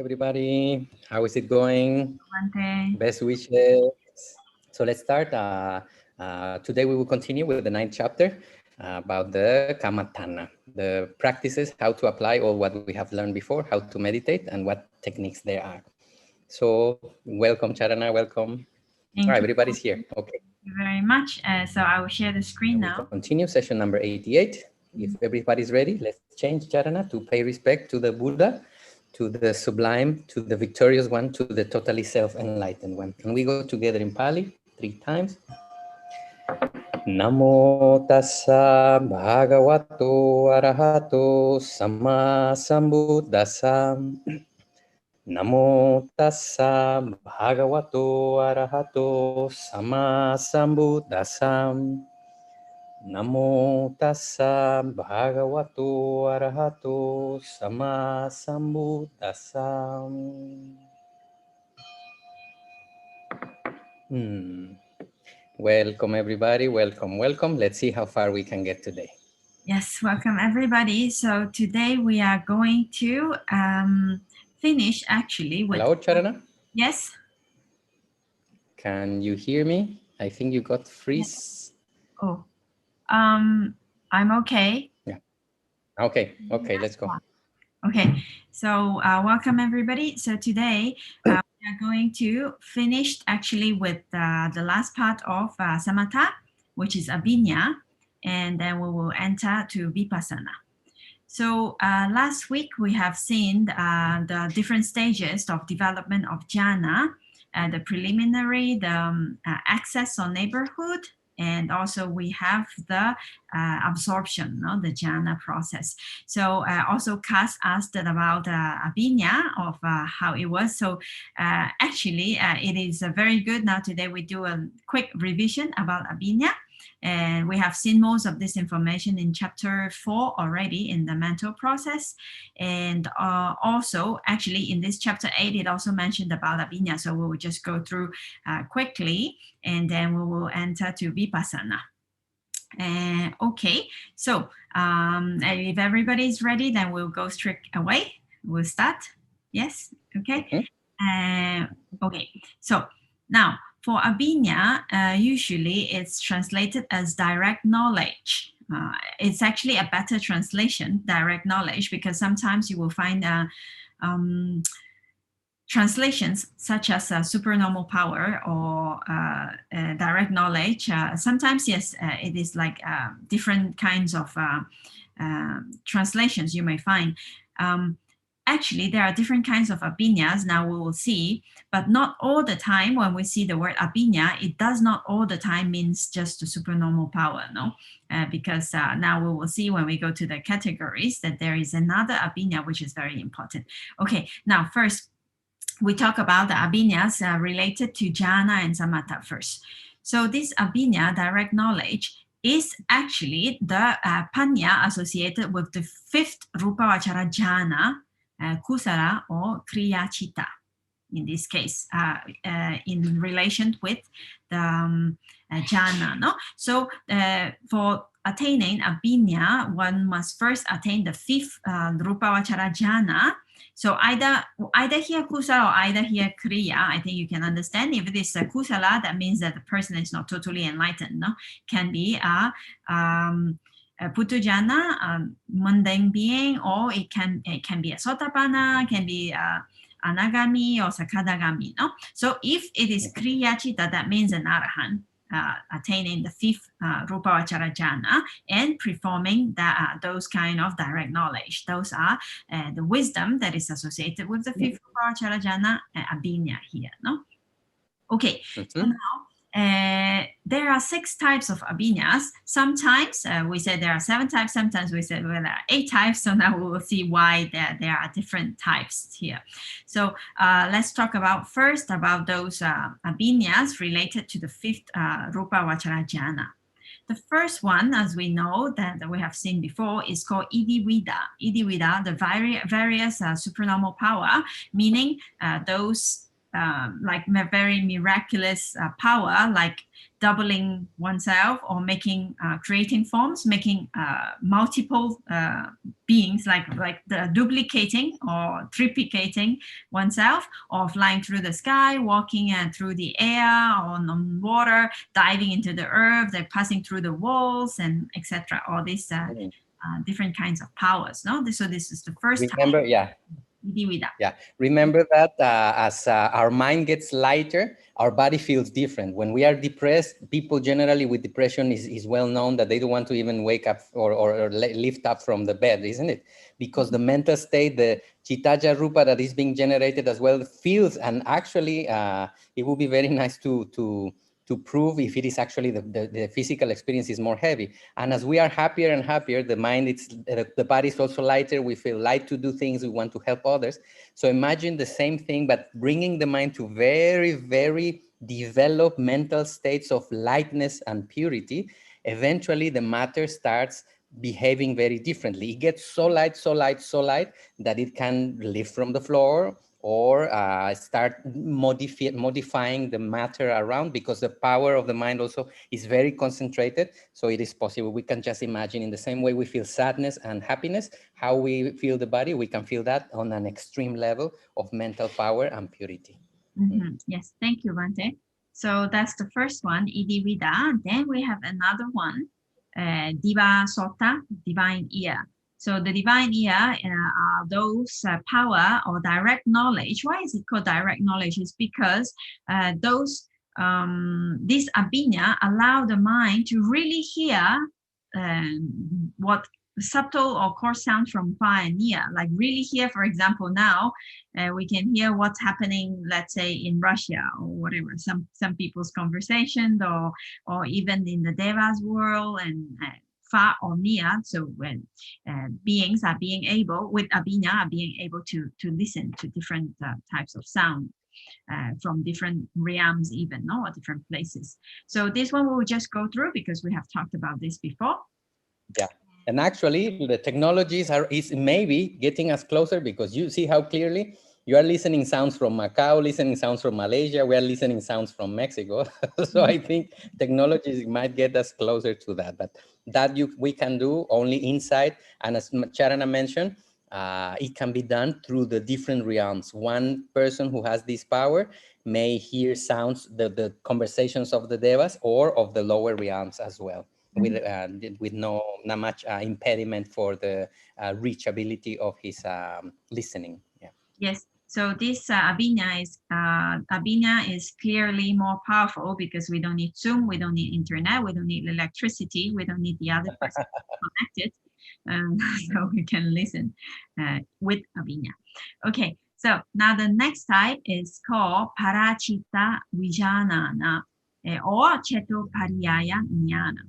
everybody. How is it going? Monday. Best wishes. So let's start. Today we will continue with the 9th chapter about the Kamatana, the practices, how to apply all what we have learned before, how to meditate, and what techniques there are. So welcome, Charana, welcome. All right, everybody's here. Okay. Thank you very much. So I will share the screen now. Continue session number 88. If everybody's ready, let's change, Charana, to pay respect to the Buddha, to the sublime, to the victorious one, to the totally self-enlightened one. Can we go together in Pali 3 times? Namo tassa bhagavato arahato sama sambuddhassa. Namo tassa bhagavato arahato sama sambuddhassa. Namo tassa bhagavato arahato sama sambuddhassa. Welcome, everybody. Welcome, welcome. Let's see how far we can get today. Yes, welcome, everybody. So today we are going to finish actually with... Hello, Charana? Yes. Can you hear me? I think you got freeze. Oh, I'm okay. Yeah. Okay, let's go. Okay, so welcome, everybody. So today we are going to finish actually with the last part of Samatha, which is Abhiññā, and then we will enter to Vipassana. So last week we have seen the different stages of development of jhana, the preliminary, the access or neighborhood, and also we have the absorption, the jhana process. So also Cass asked about Abhiññā, of how it was. So actually it is very good. Now today we do a quick revision about Abhiññā. And we have seen most of this information in chapter 4 already in the mental process. And also, actually, in this chapter 8, it also mentioned about Abhiññā. So we will just go through quickly, and then we will enter to Vipassana. Okay, so if everybody is ready, then we'll go straight away. We'll start. Yes, okay. Okay, so now, for Abhiññā, usually it's translated as direct knowledge. It's actually a better translation, direct knowledge, because sometimes you will find translations such as supernormal power or direct knowledge. Sometimes, yes, it is like different kinds of translations you may find. Actually, there are different kinds of abhiññās, now we will see, but not all the time when we see the word abhiññā, it does not all the time means just the supernormal power, no? Because now we will see when we go to the categories that there is another abhiññā which is very important. Okay, now first, we talk about the abhiññās related to jhana and samatha first. So this abhiññā, direct knowledge, is actually the panya associated with the 5th rupavachara jhana, kusala or kriya chitta, in this case, in relation with the jhana. No? So for attaining abhiññā, one must first attain the 5th rupavachara jhana. So either here kusala or either here kriya, I think you can understand. If it is a kusala, that means that the person is not totally enlightened. No? Can be a Putujana, mundane being, or it can be a Sotapanna, can be Anagami or Sakadagami. No? So if it is Kriya Chitta, that means an Arahant attaining the 5th Rupavachara jhana and performing those kind of direct knowledge. Those are the wisdom that is associated with the 5th Rupavachara jhana, Abhiññā here. No? Okay, so now there are 6 types of abhiññās. Sometimes we say there are 7 types, sometimes we say well, there are 8 types. So now we will see why there are different types here. So let's talk about first about those abhiññās related to the 5th Rupavachara jhana. The first one, as we know that we have seen before, is called idivida. Idivida, the various supernormal power, meaning those like a very miraculous power, like doubling oneself or making creating forms, making multiple beings, like the duplicating or triplicating oneself, or flying through the sky, walking through the air, or on water, diving into the earth, they're passing through the walls, and etc. All these different kinds of powers. No, so this is the first Remember, time. yeah. Vidivida. Yeah, remember that as our mind gets lighter, our body feels different. When we are depressed, people generally with depression is well known that they don't want to even wake up or lift up from the bed, isn't it? Because the mental state, the Chittaja Rupa that is being generated as well feels, and actually it would be very nice to prove if it is actually the physical experience is more heavy. And as we are happier and happier, the mind, the body is also lighter. We feel light to do things. We want to help others. So imagine the same thing, but bringing the mind to very, very developed mental states of lightness and purity. Eventually, the matter starts behaving very differently. It gets so light, so light, so light that it can lift from the floor, or start modifying the matter around, because the power of the mind also is very concentrated. So it is possible. We can just imagine, in the same way we feel sadness and happiness, how we feel the body, we can feel that on an extreme level of mental power and purity. Yes, thank you, Bhante. So that's the first one, Idivida. Then we have another one, Diva Sota, divine ear. So the divine ear are those power or direct knowledge. Why is it called direct knowledge? It's because this Abhiññā allow the mind to really hear what subtle or coarse sounds from far and near, like really hear. For example, now we can hear what's happening, let's say in Russia or whatever, some people's conversation, or even in the Devas world, and far or near. So when beings are being able, with Abhiññā, are being able to listen to different types of sound from different realms, even, no, or different places. So this one we'll just go through because we have talked about this before. Yeah. And actually, the technologies is maybe getting us closer, because you see how clearly you are listening sounds from Macau, listening sounds from Malaysia, we are listening sounds from Mexico. So I think technologies might get us closer to that. But that we can do only inside. And as Charana mentioned, it can be done through the different realms. One person who has this power may hear sounds, the conversations of the Devas or of the lower realms as well. With not much impediment for the reachability of his listening. Yeah. Yes. So this Abhiññā is clearly more powerful because we don't need Zoom, we don't need internet, we don't need electricity, we don't need the other person connected, so we can listen with Abhiññā. Okay. So now the next type is called Paṭicca-viññāna, or Cetopariaya Jnana.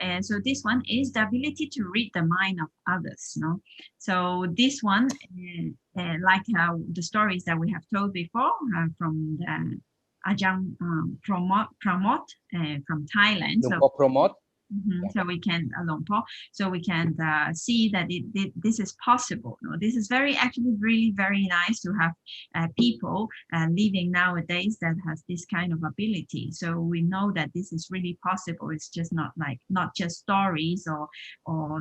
And so this one is the ability to read the mind of others. No, so this one, like the stories that we have told before from the Ajahn Pramod from Thailand. So we can so we can see that this is possible. No? This is actually really very nice to have people living nowadays that has this kind of ability. So we know that this is really possible. It's just not just stories or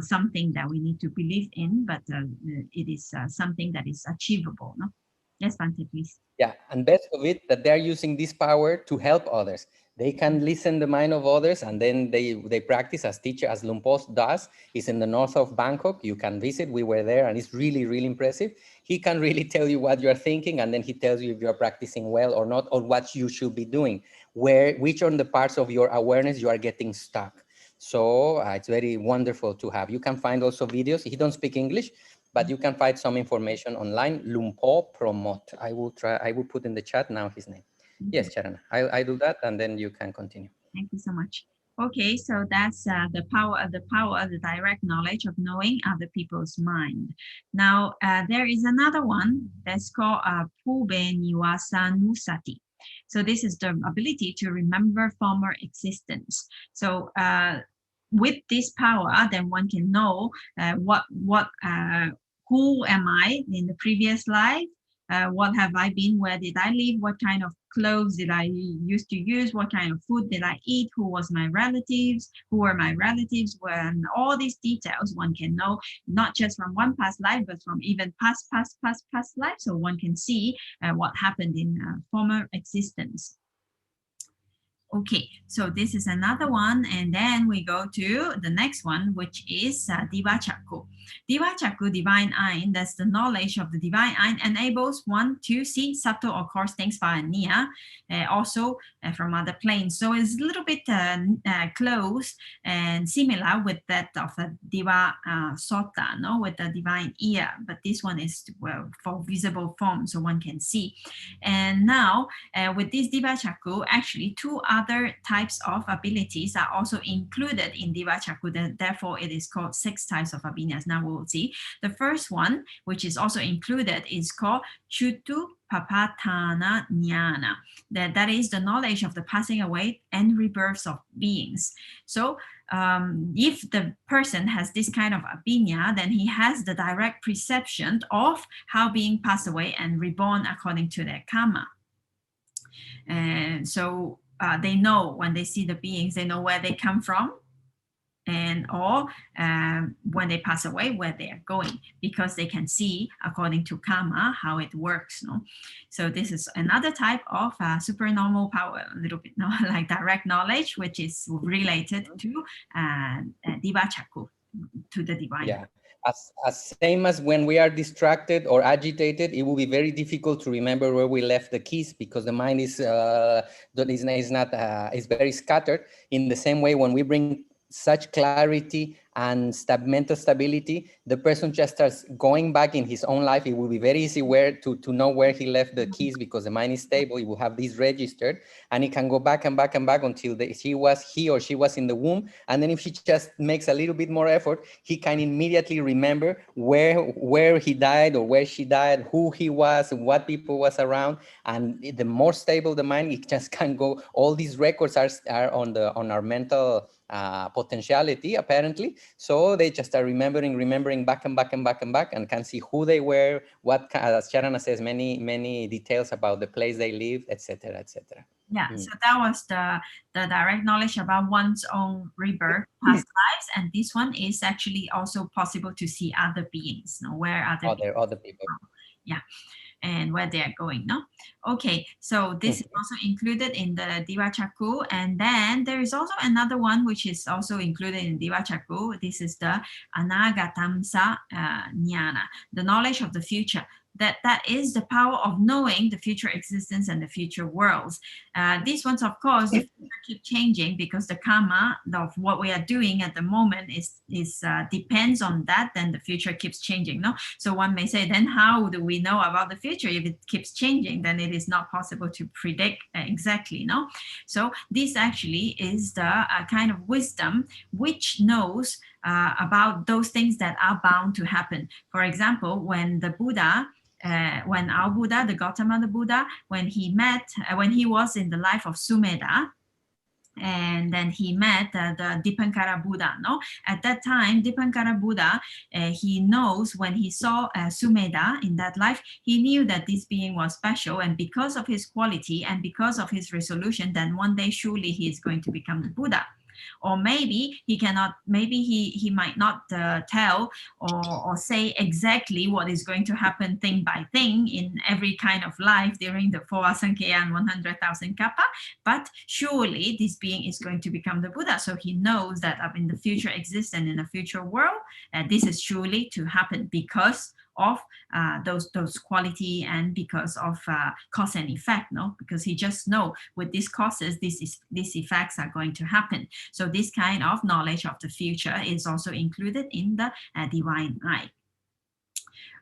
something that we need to believe in, but it is something that is achievable. No? Yes, Bhante, please. Yeah, and best of it, that they're using this power to help others. They can listen the mind of others, and then they practice as teacher, as Lumpos does. He's in the north of Bangkok. You can visit. We were there, and it's really, really impressive. He can really tell you what you're thinking, and then he tells you if you're practicing well or not, or what you should be doing, which are the parts of your awareness you are getting stuck. So it's very wonderful to have. You can find also videos. He don't speak English, but you can find some information online. Lumpo Pramod. I will put in the chat now his name. Yes, Charana, I do that, and then you can continue. Thank you so much. Okay, so that's the direct knowledge of knowing other people's mind. Now, there is another one that's called Pubenniwasanusati. So this is the ability to remember former existence. So with this power, then one can know who am I in the previous life, what have I been, where did I live, what kind of clothes did I used to use, what kind of food did I eat, who was my relatives, who were my relatives, when all these details one can know, not just from one past life, but from even past life. So one can see what happened in former existence. Okay, so this is another one, and then we go to the next one, which is Diva Chakku. Diva Chakku, divine eye, that's the knowledge of the divine eye, enables one to see subtle or coarse things far and near, also from other planes. So it's a little bit close and similar with that of a Diva Sota, no, with the divine ear, but this one is for visible form, so one can see. And now with this Diva Chakku, actually two other types of abilities are also included in Diva Chakku. Therefore, it is called 6 types of abhiññās. Now we'll see. The first one, which is also included, is called Paṭicca-samuppada jnana. That is the knowledge of the passing away and rebirths of beings. So if the person has this kind of abhiññā, then he has the direct perception of how being passed away and reborn according to their karma. And so they know when they see the beings, they know where they come from, and or when they pass away, where they are going, because they can see according to karma how it works. No? So this is another type of supernormal power, a little bit like direct knowledge, which is related to Diva Chakku, to the divine. Yeah. As same as when we are distracted or agitated, it will be very difficult to remember where we left the keys, because the mind is very scattered. In the same way, when we bring such clarity and mental stability, the person just starts going back in his own life. It will be very easy to know where he left the keys, because the mind is stable. It will have these registered, and it can go back and back and back until he or she was in the womb. And then if she just makes a little bit more effort, he can immediately remember where he died or where she died, who he was, what people was around. And the more stable the mind, it just can go. All these records are on our mental potentiality, apparently. So they just are remembering back and back and back and back, and can see who they were, as Sharana says, many details about the place they lived, etc., etc. Yeah, so that was the direct knowledge about one's own rebirth, past lives, and this one is actually also possible to see other beings, where other people. Yeah. And where they are going, no? Okay, so this is also included in the Diva Chakku. And then there is also another one which is also included in Diva Chakku. This is the Anagatamsa jnana, the knowledge of the future. That is the power of knowing the future existence and the future worlds. These ones, of course, the future keep changing, because the karma of what we are doing at the moment depends on that. Then the future keeps changing. No, so one may say, then how do we know about the future if it keeps changing? Then it is not possible to predict exactly. No, so this actually is the kind of wisdom which knows about those things that are bound to happen. For example, when the Buddha. When our Buddha, the Gautama the Buddha, when he was in the life of Sumedha, and then he met the Dipankara Buddha. No, at that time, Dipankara Buddha, he knows when he saw Sumedha in that life, he knew that this being was special, and because of his quality and because of his resolution, then one day surely he is going to become the Buddha. Or maybe he cannot, maybe he might not tell or say exactly what is going to happen thing by thing in every kind of life during the 4 Asankheya and 100,000 kappa, but surely this being is going to become the Buddha. So he knows that in the future existence, in the future world, this is surely to happen because of those quality and because of cause and effect, no? Because he just know with these causes, these effects are going to happen. So this kind of knowledge of the future is also included in the divine eye.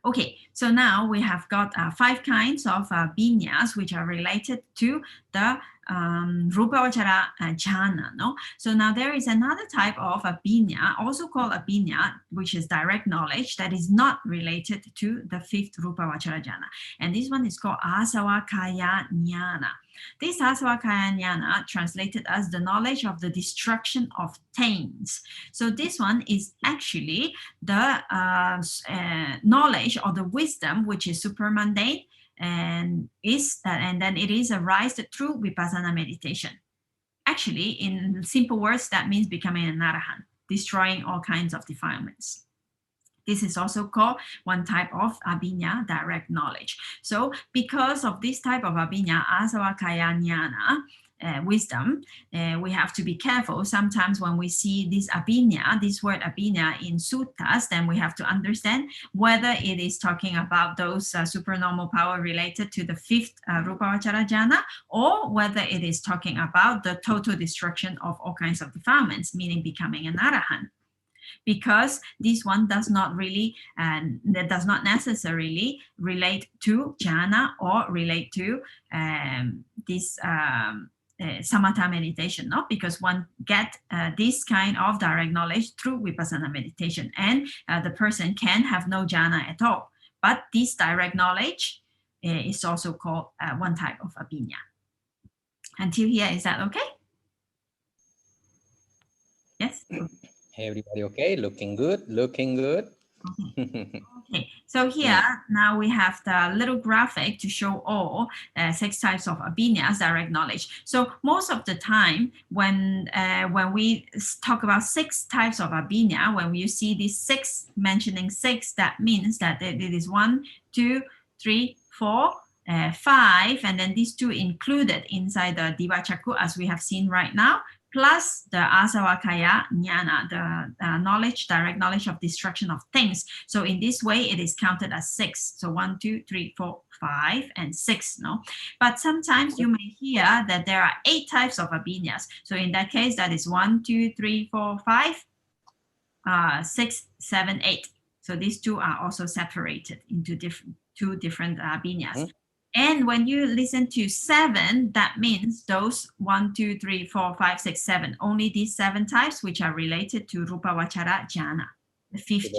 Okay, so now we have got 5 kinds of abhiññās which are related to the Rupavachara jhana. No? So now there is another type of abhiññā, also called abhiññā, which is direct knowledge that is not related to the 5th Rupavachara jhana. And this one is called asavakaya jnana. This asavakaya jnana translated as the knowledge of the destruction of taints. So this one is actually the knowledge or the wisdom which is super mundane, and then it is arised through vipassana meditation. Actually, in simple words, that means becoming an arahant, destroying all kinds of defilements. This is also called one type of abhiññā, direct knowledge. So because of this type of abhiññā, asavakaya jnana, wisdom, we have to be careful. Sometimes when we see this abhiññā, this word abhiññā in suttas, then we have to understand whether it is talking about those supernormal power related to the fifth rupavachara jhana, or whether it is talking about the total destruction of all kinds of defilements, meaning becoming an arahant. Because this one does not really, that does not necessarily relate to jhana or relate to this samatha meditation, no? Because one get this kind of direct knowledge through vipassana meditation, and the person can have no jhana at all. But this direct knowledge is also called one type of abhiññā. Until here, is that okay? Yes? Everybody okay? Looking good, looking good. Okay. Okay, so here now we have the little graphic to show all 6 types of abhiññās, direct knowledge. So most of the time when we talk about 6 types of abhiññā, when you see these 6 mentioning 6, that means that it is 1, 2, 3, 4, 5, and then these 2 included inside the Divachaku, as we have seen right now, plus the asavakaya jnana, the knowledge, direct knowledge of destruction of things. So in this way, it is counted as 6. So 1, 2, 3, 4, 5, and 6. No, but sometimes you may hear that there are 8 types of abhiññās. So in that case, that is 1, 2, 3, 4, 5, 6, 7, 8. So these 2 are also separated into two different abhiññās. And when you listen to 7, that means those 1, 2, 3, 4, 5, 6, 7, only these 7 types which are related to Rupavachara jhana, the 5th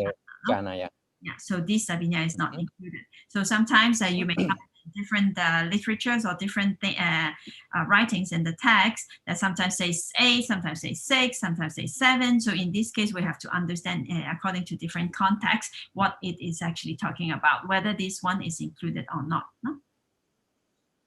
jhana. Yeah. Yeah, so this abhiññā is not included. So sometimes you may have different literatures or different writings in the text that sometimes says 8, sometimes says 6, sometimes says 7. So in this case, we have to understand according to different contexts what it is actually talking about, whether this one is included or not. No?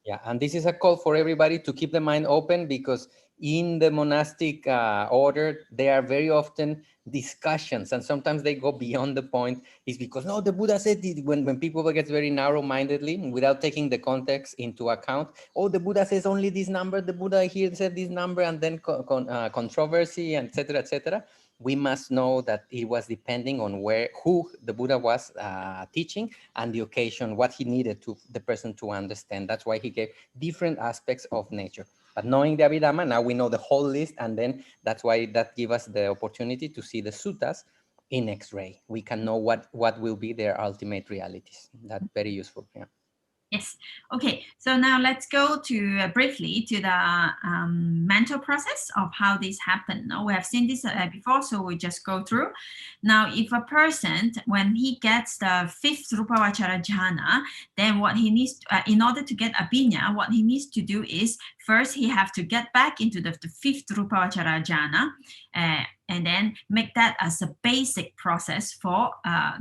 Yeah, and this is a call for everybody to keep the mind open, because in the monastic order, there are very often discussions, and sometimes they go beyond the point. Is because, no, the Buddha said it, when people get very narrow-mindedly without taking the context into account. Oh, the Buddha says only this number, the Buddha here said this number, and then controversy, etc., etc. We must know that it was depending on who the Buddha was teaching and the occasion, what he needed to the person to understand. That's why he gave different aspects of nature. But knowing the Abhidhamma, now we know the whole list, and then that's why that gives us the opportunity to see the suttas in X-ray. We can know what will be their ultimate realities. That's very useful. Yeah. Yes. Okay. So now let's go to briefly to the mental process of how this happened. Now, we have seen this before, so we just go through. Now, if a person, when he gets the 5th Rupavachara jhana, then what he needs, in order to get abhiññā, what he needs to do is first he have to get back into the 5th Rupavachara jhana, and then make that as a basic process for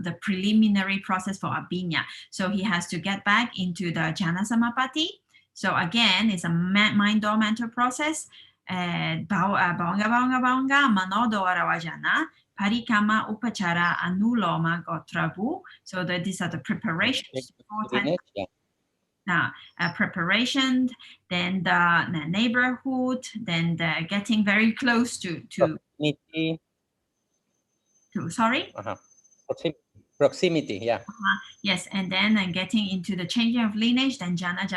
the preliminary process for abhiññā. So he has to get back into the jhana samapatti. So again, it's a mind or mental process. Bhavanga manodo aravajana, parikama upachara anuloma gotravu. So these are the preparations. Preparation, then the neighborhood, then the getting very close to sorry? Proximity, yeah. Yes, and then getting into the changing of lineage, then jhana,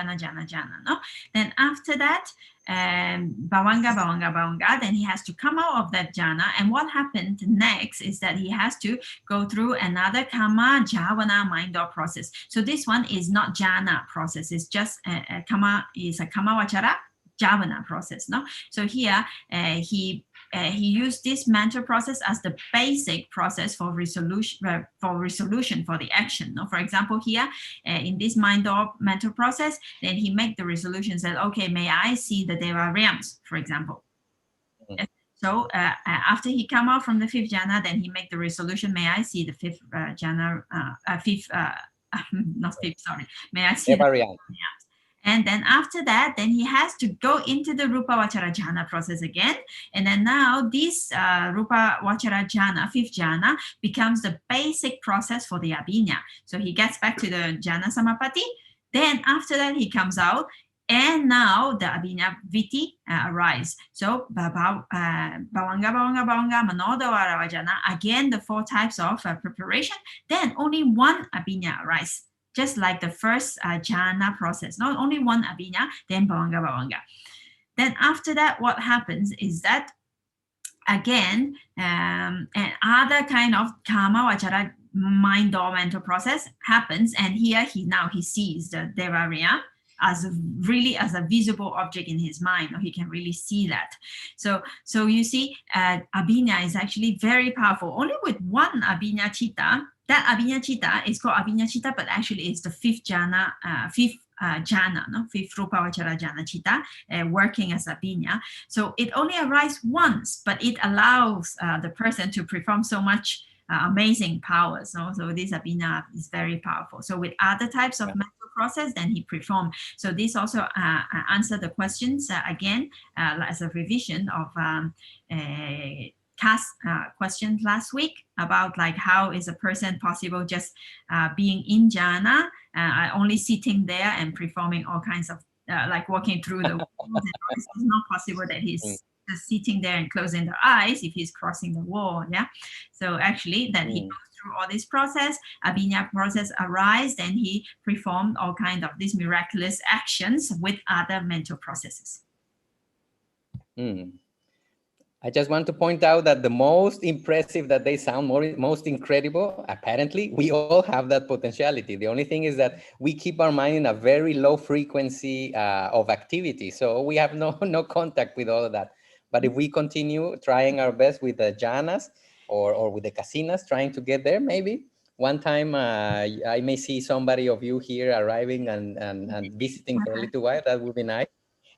no? Then after that, bhavanga, then he has to come out of that jhana. And what happened next is that he has to go through another kama javana mind or process. So this one is not jhana process, it's just a kamavachara javana process, no? So here he used this mental process as the basic process for resolution for the action. No? For example, here in this mind or mental process, then he make the resolution, said, okay, may I see the Deva realms, for example. So after he come out from the 5th jhana, then he make the resolution, may I see the 5th not fifth, sorry. May I see the variant? And then after that, then he has to go into the Rupa Vachara Jhana process again. And then now this Rupa Vachara Jhana, fifth jhana, becomes the basic process for the Abhiññā. So he gets back to the Jhana Samapatti. Then after that, he comes out. And now the Abhiññā Viti arise. So Bhavanga, Manoda, Varavajana, again, the 4 types of preparation. Then only one Abhiññā arise. Just like the first jhana process, not only one Abhiññā, then Bhavanga. Then after that, what happens is that, again, another kind of Kama Vachara mind or mental process happens. And here he sees the Devariya as really as a visible object in his mind, or he can really see that. So you see, Abhiññā is actually very powerful. Only with one Abhiññā Chitta. That Abhiññā Chitta is called Abhiññā Chitta, but actually it's the fifth jhana, fifth Rupa Vachara Jhana Chitta, working as Abhiññā. So it only arises once, but it allows the person to perform so much amazing powers. So this Abhiññā is very powerful. So with other types of mental process, then he performed. So this also answer the questions again as a revision of questions last week about like how is a person possible just being in jhana, only sitting there and performing all kinds of like walking through the walls. And it's not possible that he's just sitting there and closing the eyes if he's crossing the wall. Yeah. So actually that he goes through all this process, Abhiññā process arise, then he performed all kinds of these miraculous actions with other mental processes. I just want to point out that the most impressive that they sound, most incredible, apparently, we all have that potentiality. The only thing is that we keep our mind in a very low frequency of activity. So we have no contact with all of that. But if we continue trying our best with the jhanas or with the kasinas, trying to get there, maybe one time I may see somebody of you here arriving and visiting for a little while. That would be nice.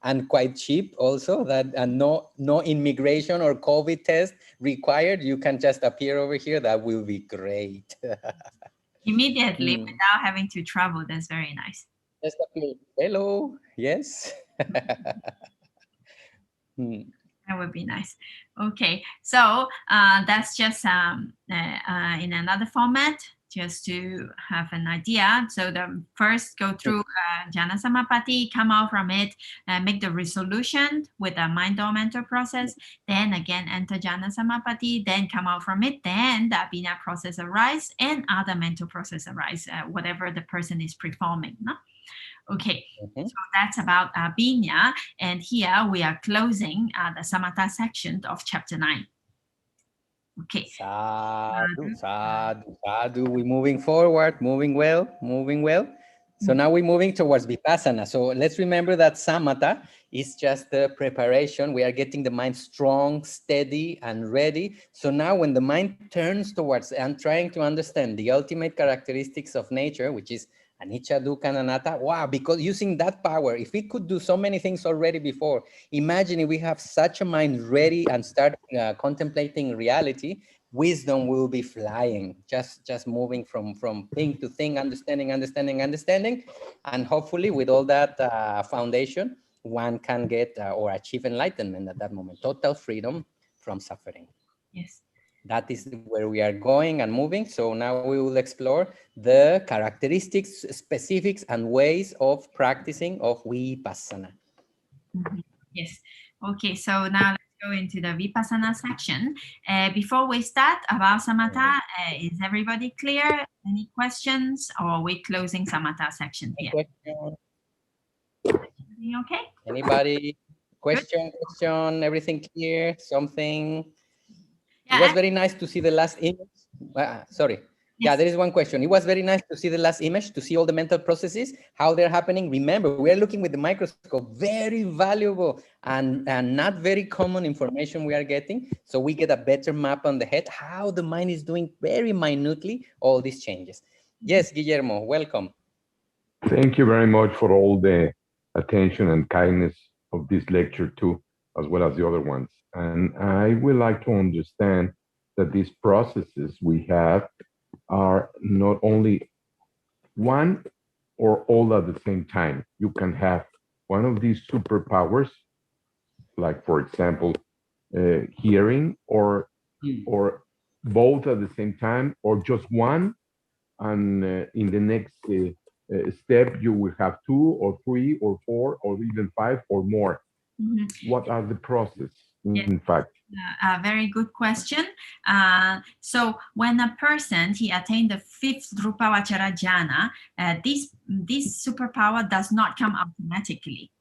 And quite cheap also, that no immigration or COVID test required. You can just appear over here. That will be great. Immediately without having to travel. That's very nice. Just appear. Hello. Yes. That would be nice. Okay, so that's just in another format, just to have an idea. So the first go through Jhana Samapatti, come out from it, make the resolution with a mind or mental process, then again enter Jhana Samapatti, then come out from it, then the Abhiññā process arise and other mental process arise, whatever the person is performing. No? Okay, so that's about Abhiññā, and here we are closing the Samatha section of chapter 9. Okay. Sadhu, sadhu, sadhu. We're moving forward, moving well. So now we're moving towards Vipassana. So let's remember that Samatha is just the preparation. We are getting the mind strong, steady, and ready. So now when the mind turns towards and trying to understand the ultimate characteristics of nature, which is anicca, dukkha, and anatta, wow, because using that power, if we could do so many things already before, imagine if we have such a mind ready and start contemplating reality, wisdom will be flying, just moving from thing to thing, understanding, and hopefully with all that foundation, one can get or achieve enlightenment at that moment, total freedom from suffering. Yes. That is where we are going and moving. So now we will explore the characteristics, specifics, and ways of practicing of Vipassana. Yes. Okay, so now let's go into the Vipassana section. Before we start about Samatha, is everybody clear? Any questions? Or are we closing Samatha section here? Everything okay? Anybody? Question? Everything clear? Something? Yeah, it was very nice to see the last image. Sorry. Yes. Yeah, there is one question. It was very nice to see the last image, to see all the mental processes, how they're happening. Remember, we're looking with the microscope, very valuable and not very common information we are getting. So we get a better map on the head, how the mind is doing very minutely all these changes. Yes, Guillermo, welcome. Thank you very much for all the attention and kindness of this lecture too, as well as the other ones. And I would like to understand that these processes we have are not only one or all at the same time. You can have one of these superpowers, like for example, hearing, or both at the same time, or just one, and in the next step you will have 2 or 3 or 4 or even 5 or more. What are the process in fact? A very good question. So when a person, he attained the 5th Rupavachara jhana, this superpower does not come automatically.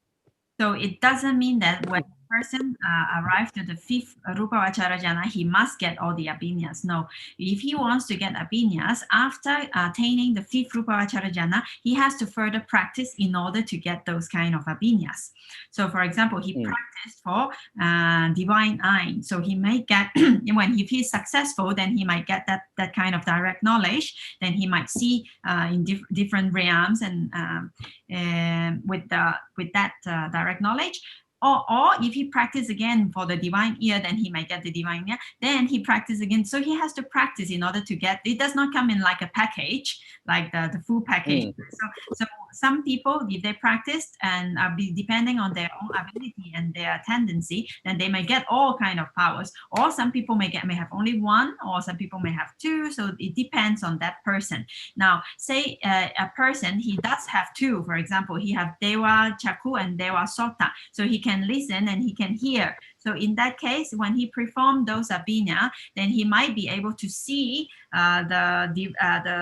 So it doesn't mean that when a person arrives to the 5th Rupavachara jhana, he must get all the abhiññās. No, if he wants to get abhiññās, after attaining the 5th Rupavachara jhana, he has to further practice in order to get those kind of abhiññās. So for example, he practiced for divine eye. So he may get, if he's successful, then he might get that kind of direct knowledge. Then he might see in different realms and with that direct knowledge. Or if he practice again for the divine ear, then he might get the divine ear. Then he practice again. So he has to practice in order to get. It does not come in like a package, like the full package. So some people, if they practiced and depending on their own ability and their tendency, then they may get all kind of powers. Or some people may have only one, or some people may have 2. So it depends on that person. Now, say a person, he does have 2. For example, he have Dewa Chaku and Dewa Sota. So he can listen and he can hear. So in that case, when he performed those abhiññā, then he might be able to see the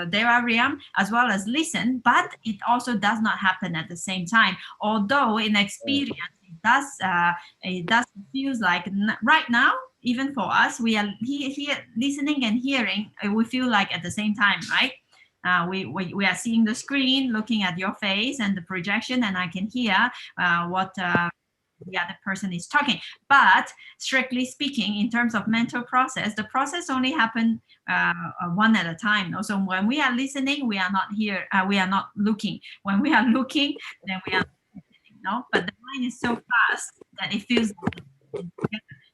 Deva realm as well as listen, but it also does not happen at the same time. Although in experience, it does feels like right now, even for us, we are here listening and hearing, we feel like at the same time, right? We are seeing the screen, looking at your face and the projection, and I can hear what the other person is talking. But strictly speaking, in terms of mental process, the process only happens one at a time. No? So when we are listening, we are not here, we are not looking. When we are looking, then we are not listening. No? But the mind is so fast that it feels like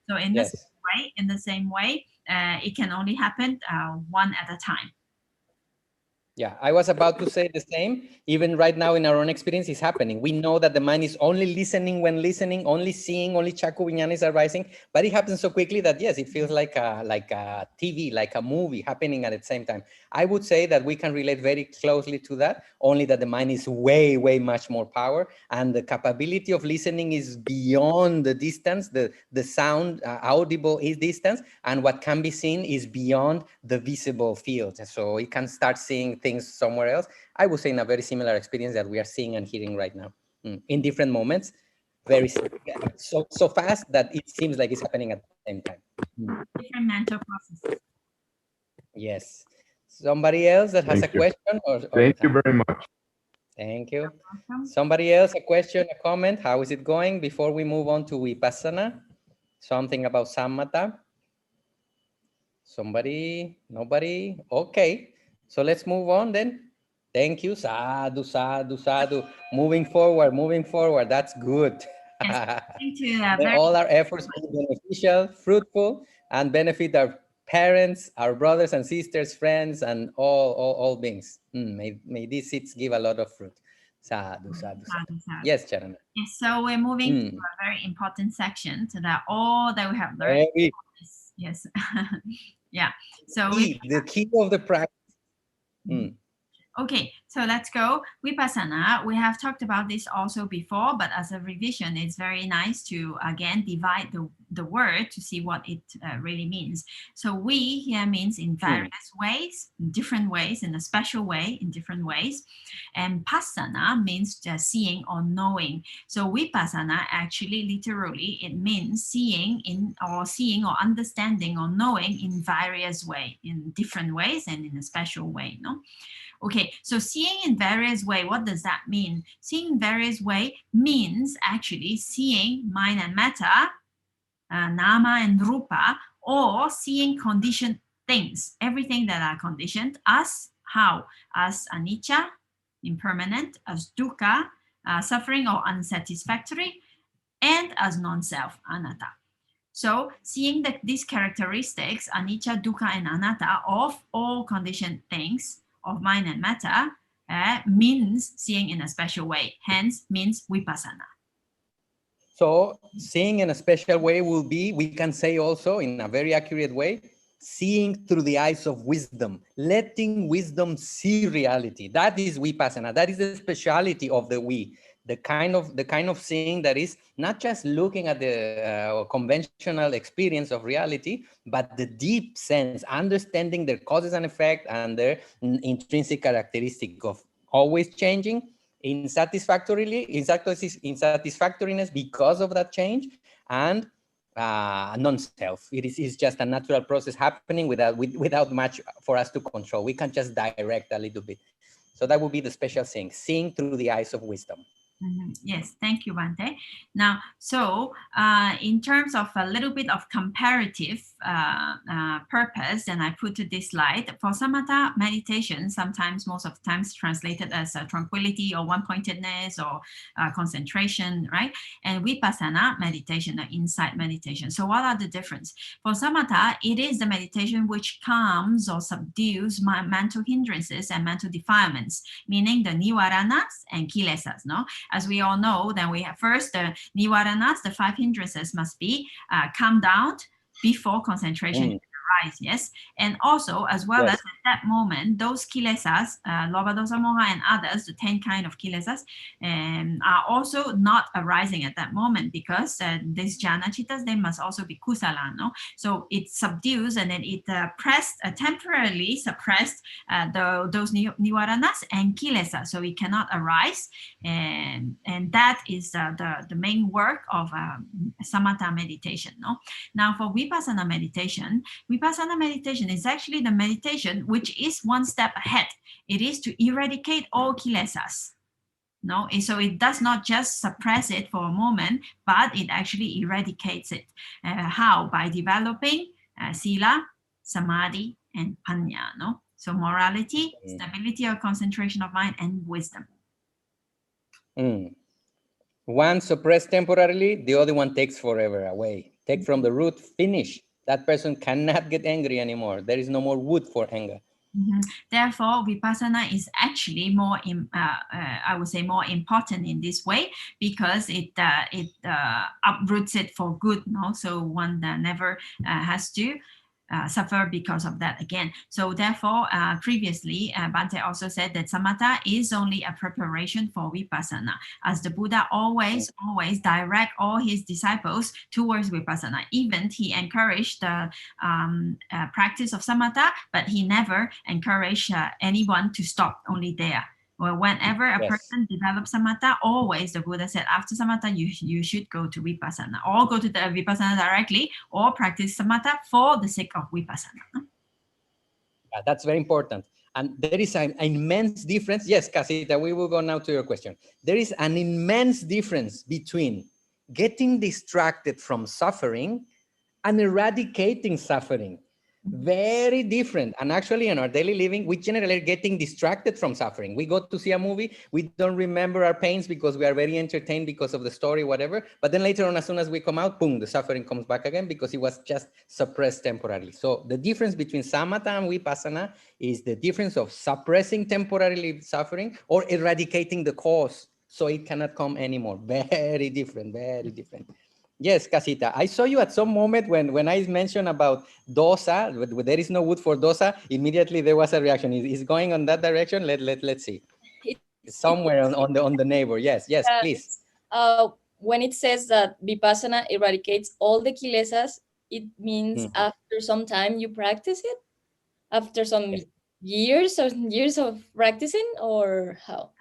so in the same way, it can only happen one at a time. Yeah, I was about to say the same. Even right now in our own experience is happening. We know that the mind is only listening when listening, only seeing, only Chaku Viññāna is arising, but it happens so quickly that yes, it feels like a TV, like a movie happening at the same time. I would say that we can relate very closely to that, only that the mind is way, way much more power, and the capability of listening is beyond the distance, the sound audible is distance, and what can be seen is beyond the visible field. So it can start seeing things somewhere else. I would say in a very similar experience that we are seeing and hearing right now in different moments, very so fast that it seems like it's happening at the same time. Different mental processes. Yes. Somebody else that has a question? Thank you very much. Thank you. Somebody else, a question, a comment? How is it going before we move on to Vipassana? Something about Samatha? Somebody? Nobody? Okay. So let's move on then. Thank you. Sadhu, sadhu, sadhu. Moving forward. That's good. Yes, thank you. All our efforts will be beneficial, fruitful, and benefit our parents, our brothers and sisters, friends, and all beings. May these seeds give a lot of fruit. Sadhu, sadhu, sadhu. Yes, Charana. Yes, so we're moving to a very important section to that all that we have learned. Yes. Yeah. So the key of the practice. Okay, so let's go. Vipassana, we have talked about this also before, but as a revision, it's very nice to, again, divide the word to see what it really means. So we here means in various ways, in different ways, in a special way, in different ways. And Passana means just seeing or knowing. So Vipassana, actually, literally, it means seeing or understanding or knowing in various ways, in different ways and in a special way, no? Okay, so seeing in various ways, what does that mean? Seeing in various ways means actually seeing mind and matter, nama and rupa, or seeing conditioned things, everything that are conditioned as how? As anicca, impermanent, as dukkha, suffering or unsatisfactory, and as non-self, anatta. So seeing these characteristics, anicca, dukkha, and anatta, of all conditioned things, of mind and matter, means seeing in a special way, hence means vipassana. So seeing in a special way will be, we can say also in a very accurate way, seeing through the eyes of wisdom, letting wisdom see reality. That is vipassana. That is the speciality of the we. The kind of seeing that is not just looking at the conventional experience of reality, but the deep sense, understanding their causes and effect and their intrinsic characteristic of always changing, insatisfactoriness because of that change, and non-self. It's just a natural process happening without much for us to control. We can just direct a little bit. So that would be the special thing, seeing through the eyes of wisdom. Yes, thank you, Bhante. Now, so in terms of a little bit of comparative purpose, and I put to this slide, for samatha meditation, sometimes, most of the times translated as tranquility or one-pointedness or concentration, right? And vipassana meditation, the insight meditation. So what are the difference? For samatha, it is the meditation which calms or subdues mental hindrances and mental defilements, meaning the nivaranas and kilesas, no? As we all know, then we have first the nivaranas, the 5 hindrances must be calmed down before concentration can arise, yes? And also, as well as at that moment, those kilesas, lobha, dosa, moha, and others, the 10 kind of kilesas, are also not arising at that moment, because these jhana chittas, they must also be kusala, no? So it subdues and then it temporarily suppressed those nivaranas and kilesas, so it cannot arise, and that is the main work of samatha meditation, no? Now for vipassana meditation is actually the meditation which is one step ahead. It is to eradicate all kilesas. No, so it does not just suppress it for a moment, but it actually eradicates it. How? By developing sila, samadhi, and panya. No, so morality, stability or concentration of mind, and wisdom. One suppressed temporarily, the other one takes forever away. Take from the root, finish. That person cannot get angry anymore. There is no more wood for anger. Therefore, vipassana is actually more, I would say, more important in this way, because it uproots it for good. No, so one never has to suffer because of that again. So therefore, previously, Bhante also said that samatha is only a preparation for vipassana, as the Buddha always direct all his disciples towards vipassana. Even he encouraged the practice of samatha, but he never encouraged anyone to stop only there. Well, whenever a person develops samatha, always the Buddha said, after samatha, you should go to vipassana, or go to the vipassana directly, or practice samatha for the sake of vipassana. Yeah, that's very important. And there is an immense difference. Yes, Casita, we will go now to your question. There is an immense difference between getting distracted from suffering and eradicating suffering. Very different. And actually in our daily living, we generally are getting distracted from suffering. We go to see a movie, we don't remember our pains because we are very entertained because of the story, whatever. But then later on, as soon as we come out, boom, the suffering comes back again because it was just suppressed temporarily. So the difference between samatha and vipassana is the difference of suppressing temporarily suffering or eradicating the cause so it cannot come anymore. Very different, very different. Yes, Casita, I saw you at some moment when I mentioned about dosa, there is no wood for dosa, immediately there was a reaction. Is going on that direction? Let's see. Somewhere on the neighbor. Yes, please. When it says that vipassana eradicates all the kilesas, it means after some time you practice it? After some years of practicing, or how?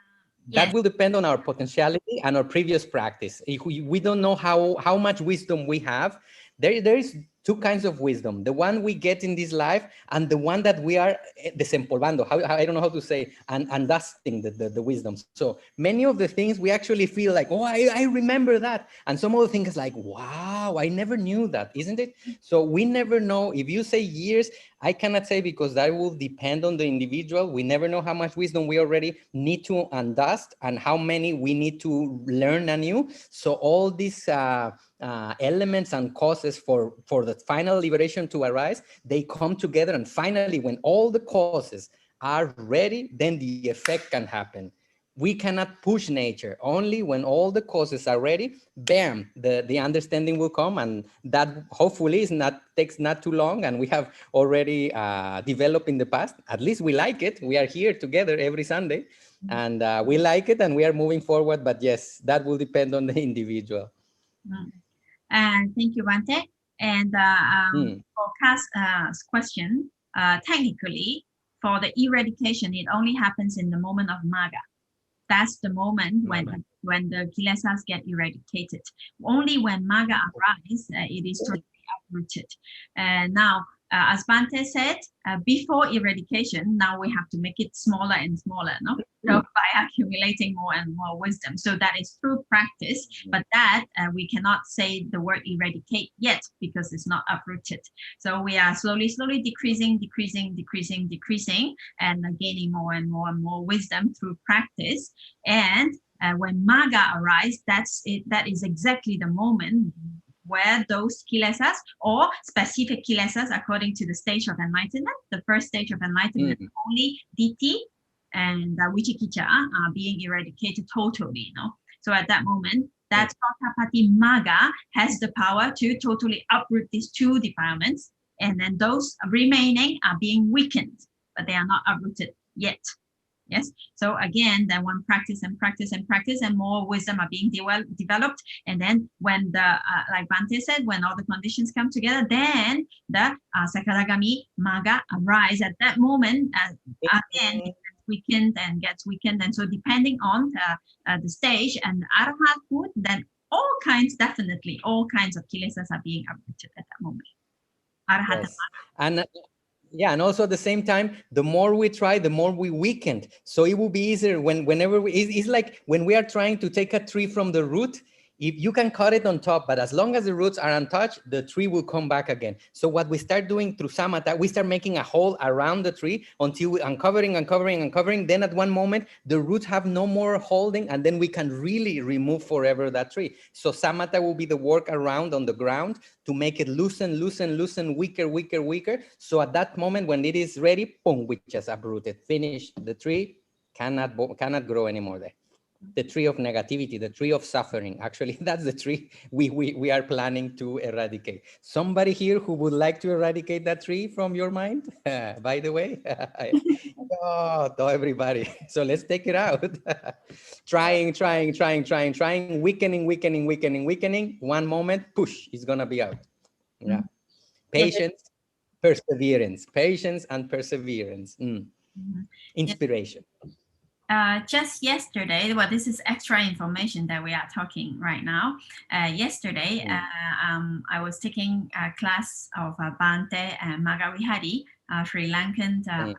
That will depend on our potentiality and our previous practice. If we don't know how much wisdom we have, there is two kinds of wisdom. The one we get in this life and the one that we are desempolvando. I don't know how to say, and dusting the wisdom. So many of the things we actually feel like, oh, I remember that. And some of the things like, wow, I never knew that, isn't it? So we never know. If you say years, I cannot say because that will depend on the individual. We never know how much wisdom we already need to undust and how many we need to learn anew. So all these elements and causes for the final liberation to arise, they come together. And finally, when all the causes are ready, then the effect can happen. We cannot push nature. Only when all the causes are ready, bam, the understanding will come, and that hopefully takes not too long, and we have already developed in the past. At least we like it. We are here together every Sunday, and we like it, and we are moving forward. But yes, that will depend on the individual. And thank you, Bante. And for Cass' question, technically, for the eradication, it only happens in the moment of Maga. That's the moment when the kilesas get eradicated. Only when Maga arises, it is totally uprooted. Now, as Bante said, before eradication, now we have to make it smaller and smaller, no? So by accumulating more and more wisdom. So that is through practice, but that we cannot say the word eradicate yet because it's not uprooted. So we are slowly decreasing, and gaining more and more and more wisdom through practice. And when Maga arises, that is exactly the moment where those kilesas or specific kilesas according to the stage of enlightenment, the first stage of enlightenment, only Ditthi and Vicikicca are being eradicated totally, no? So at that moment, that Sotapaddi Maga has the power to totally uproot these two defilements, and then those remaining are being weakened, but they are not uprooted yet. Yes. So again, then one practice, and more wisdom are being developed. And then when the, like Bante said, when all the conditions come together, then the Sakaragami Maga arise at that moment. Again, gets weakened. And so depending on the stage and Arahathood, then all kinds of kilesas are being uprooted at that moment. Arahata Yes. And yeah, and also at the same time, the more we try, the more we weaken. So it will be easier whenever it's like when we are trying to take a tree from the root. If you can cut it on top, but as long as the roots are untouched, the tree will come back again. So what we start doing through samatha, we start making a hole around the tree until we uncovering. Then at one moment, the roots have no more holding, and then we can really remove forever that tree. So samatha will be the work around on the ground to make it loosen, weaker. So at that moment, when it is ready, boom, we just uprooted, finished. The tree cannot grow anymore there. The tree of negativity, the tree of suffering. Actually, that's the tree we are planning to eradicate. Somebody here who would like to eradicate that tree from your mind? By the way, to everybody. So let's take it out. trying, weakening. One moment, push, it's gonna be out. Yeah. Patience, perseverance. Patience and perseverance. Inspiration. Just yesterday, well, this is extra information that we are talking right now. Yesterday, I was taking a class of Bante and Magavihari, Sri Lankan Bante.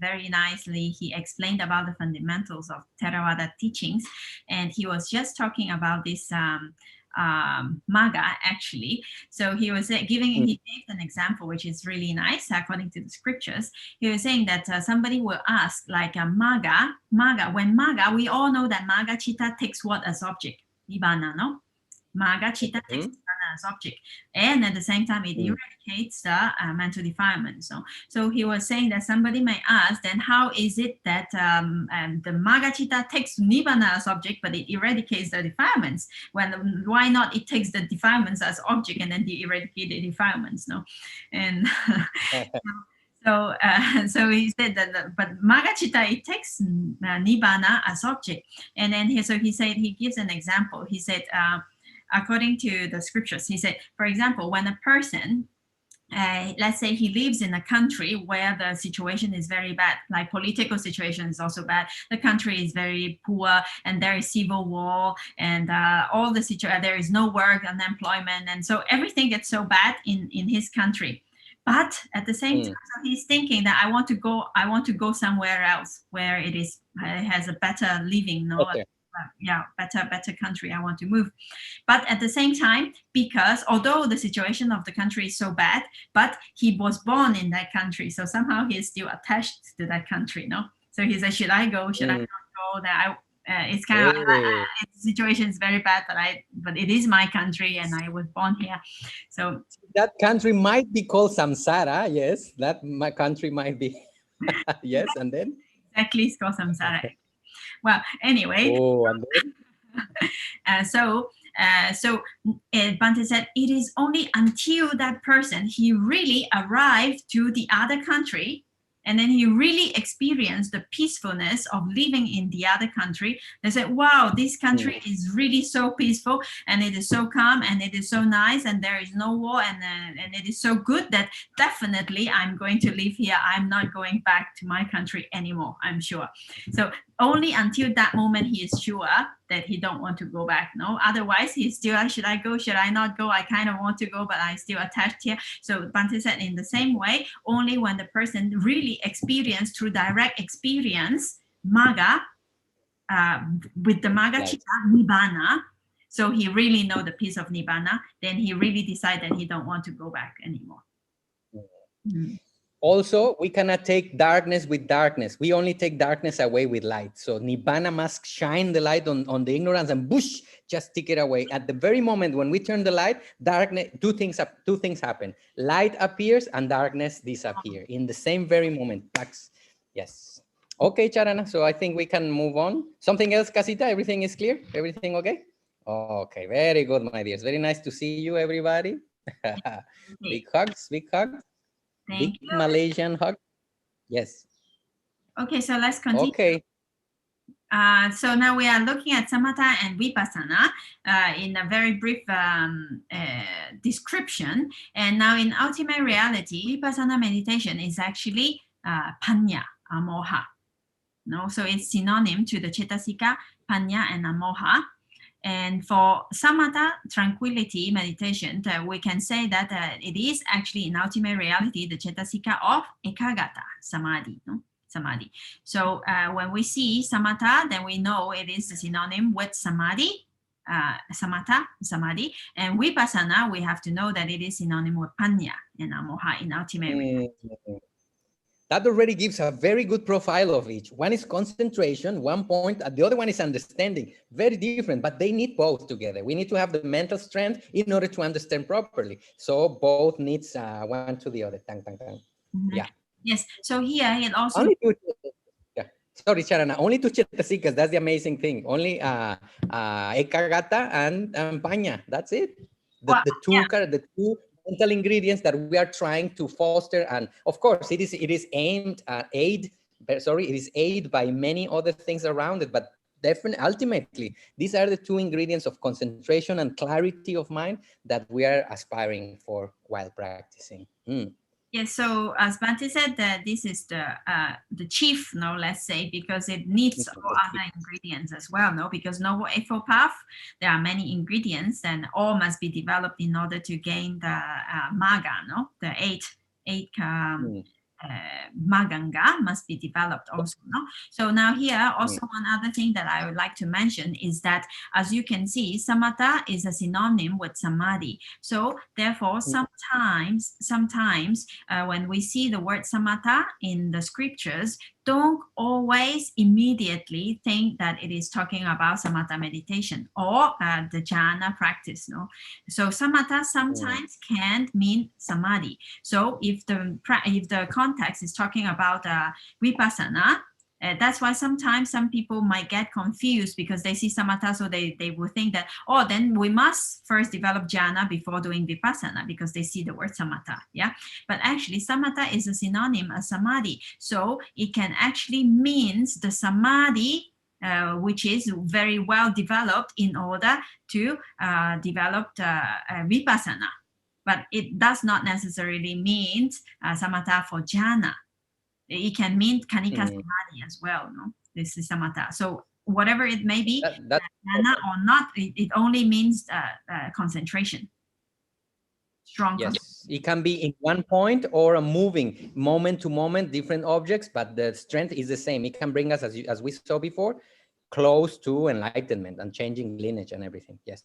Very nicely, he explained about the fundamentals of Theravada teachings, and he was just talking about this Maga actually. So he was he gave an example which is really nice according to the scriptures. He was saying that somebody will ask like a Maga, when Maga, we all know that Maga Chitta takes what as object? Nibbana, no? Maga Chitta takes Nibbana as object, and at the same time it eradicates the mental defilements. So he was saying that somebody may ask, then how is it that the Maga Chitta takes Nibbana as object, but it eradicates the defilements? Why not it takes the defilements as object and then they eradicate the defilements? No, and so he said that, but Maga Chitta, it takes Nibbana as object, and then he said he gives an example. He said. According to the scriptures, he said, for example, when a person, let's say he lives in a country where the situation is very bad, like political situation is also bad, the country is very poor, and there is civil war, and all the situation, there is no work, unemployment, and so everything gets so bad in his country. But at the same time, so he's thinking that I want to go somewhere else where it has a better living, no? Better country, I want to move. But at the same time, because although the situation of the country is so bad, but he was born in that country, so somehow he is still attached to that country, no? So he said, should I go, should I not go? That it's kind of the situation is very bad, but it is my country and I was born here. So that country might be called samsara. Yes, that my country might be. Yes, and then? Exactly, it's called samsara. Well, anyway. Oh, and then? Bhante said, it is only until that person, he really arrived to the other country, and then he really experienced the peacefulness of living in the other country. They said, wow, this country is really so peaceful, and it is so calm, and it is so nice, and there is no war, and it is so good that definitely I'm going to live here. I'm not going back to my country anymore, I'm sure. So only until that moment he is sure that he don't want to go back. No, otherwise he's still, should I go? Should I not go? I kind of want to go, but I still attached here. So Bhante said, in the same way, only when the person really experienced through direct experience Magga, with the Magga Chitta, Nibbana, so he really know the peace of Nibbana, then he really decided he don't want to go back anymore. Also, we cannot take darkness with darkness. We only take darkness away with light. So Nibbana must shine the light on the ignorance and bush, just take it away. At the very moment when we turn the light, darkness, two things happen. Light appears and darkness disappears in the same very moment. Yes. Okay, Charana. So I think we can move on. Something else, Casita? Everything is clear? Everything okay? Okay, very good, my dears. Very nice to see you, everybody. Big hugs, big hugs. Big Malaysian hug. Yes. Okay, so let's continue. Okay. So now we are looking at samatha and vipassana in a very brief description. And now in ultimate reality, vipassana meditation is actually panya, amoha. No, so it's synonym to the cetasika, panya, and amoha. And for samatha, tranquility meditation, we can say that it is actually in ultimate reality the cetasika of ekagata, samadhi. No? Samadhi. So when we see samatha, then we know it is a synonym with samadhi, samatha, samadhi. And vipassana, we have to know that it is synonym with panya and amoha in ultimate reality. That already gives a very good profile of each. One is concentration, one point, and the other one is understanding. Very different, but they need both together. We need to have the mental strength in order to understand properly. So both needs one to the other. Tang, tang, tang. Yeah. Yes. So here it also. Sorry, Charana. Only two cetasikas. That's the amazing thing. Only ekagata and panya. That's it. The two mental ingredients that we are trying to foster, and of course it is aimed at it is aided by many other things around it, but definitely ultimately these are the two ingredients of concentration and clarity of mind that we are aspiring for while practicing. Yes, so as Bhante said, that this is the chief, no, let's say, because it needs all other ingredients as well, no, because Noble Eightfold Path, there are many ingredients and all must be developed in order to gain the Magga, no, the eight Maganga must be developed also. No? So now here also one other thing that I would like to mention is that, as you can see, samatha is a synonym with samadhi. So therefore, sometimes when we see the word samatha in the scriptures, don't always immediately think that it is talking about samatha meditation or the jhana practice. No, so samatha sometimes can mean samadhi. So if the context is talking about vipassana, that's why sometimes some people might get confused because they see samatha, so they will think that, oh, then we must first develop jhana before doing vipassana because they see the word samatha. Yeah, but actually samatha is a synonym of samadhi, so it can actually means the samadhi which is very well developed in order to develop vipassana, but it does not necessarily mean samatha for jhana. It can mean kanika samadhi as well. No, this is samatha. So whatever it may be, jhana or not, it only means concentration. Strong. Yes, it can be in one point or a moving moment to moment, different objects, but the strength is the same. It can bring us, as we saw before, close to enlightenment and changing lineage and everything. Yes.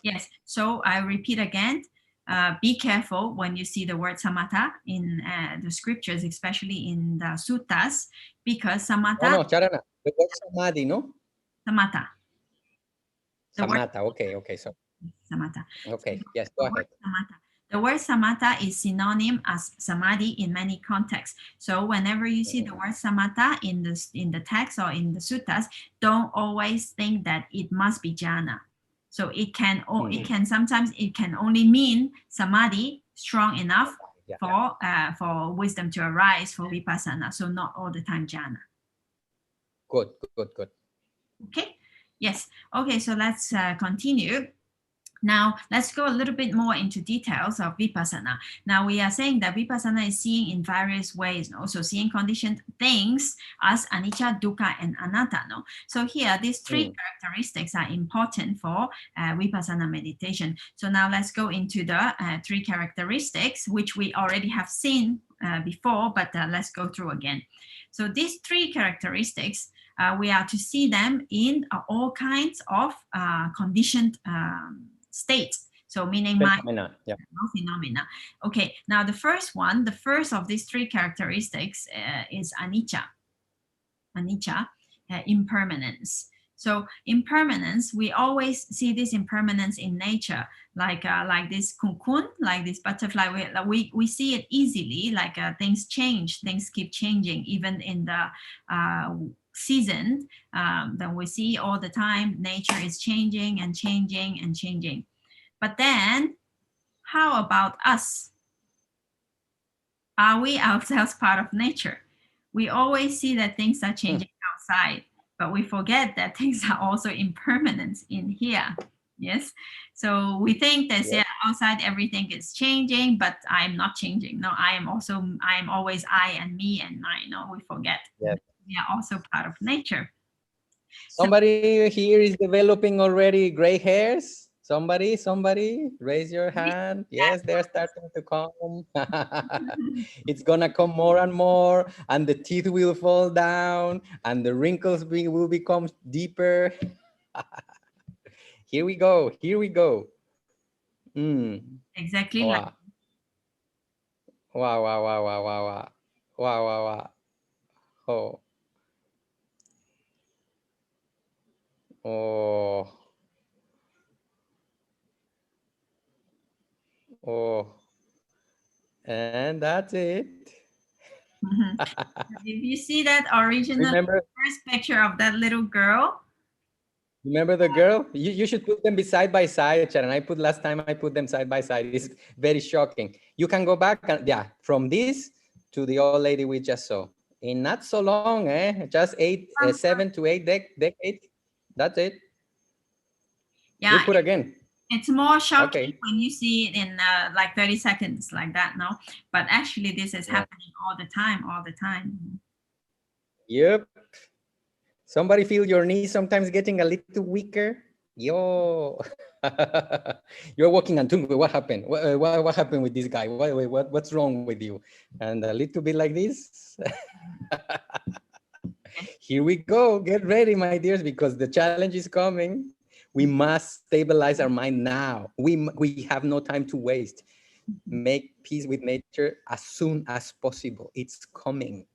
Yes. So I repeat again. Be careful when you see the word samatha in the scriptures, especially in the suttas, because samatha. No, Charana, the word samadhi, no? Samatha. Samatha, okay, so. Samatha. Okay, yes, go ahead. Samatha. The word samatha is synonym as samadhi in many contexts. So whenever you see the word samatha in the text or in the suttas, don't always think that it must be jhana. So it can sometimes it can only mean samadhi strong enough for wisdom to arise, for vipassana. So not all the time jhana. Good. Okay. Yes. Okay. So let's continue. Now, let's go a little bit more into details of vipassana. Now, we are saying that vipassana is seeing in various ways, no? So seeing conditioned things as anicca, dukkha, and anatta. No? So here, these three characteristics are important for vipassana meditation. So now let's go into the three characteristics, which we already have seen before, but let's go through again. So these three characteristics, we are to see them in all kinds of conditioned states. So meaning phenomena. Phenomena. Okay, now the first of these three characteristics is anicca. Anicca, impermanence. So impermanence, we always see this impermanence in nature, like this cocoon, like this butterfly. We see it easily, like things change, things keep changing, even in the season that we see all the time. Nature is changing and changing and changing. But then, how about us? Are we ourselves part of nature? We always see that things are changing outside, but we forget that things are also impermanent in here. Yes. So we think that outside everything is changing, but I'm not changing. No, I'm always I and me and mine. No, we forget. Yes. We are also part of nature. Somebody here is developing already gray hairs. Somebody, raise your hand. Yes, they're starting to come. It's gonna come more and more, and the teeth will fall down, and the wrinkles will become deeper. Here we go. Exactly. Wow. Wow. Oh, and that's it. If you see that original first picture of that little girl. Remember the girl? You should put them side by side, Sharon. Last time I put them side by side. It's very shocking. You can go back and from this to the old lady we just saw. In not so long, just 7 to 8 decades. That's it. Yeah. You put again. It's more shocking when you see it in like 30 seconds like that, no? But actually this is happening all the time. Yep. Somebody feel your knees sometimes getting a little weaker? Yo. You're walking and what happened? What happened with this guy? What's wrong with you? And a little bit like this. Here we go. Get ready, my dears, because the challenge is coming. We must stabilize our mind now. We have no time to waste. Make peace with nature as soon as possible. It's coming.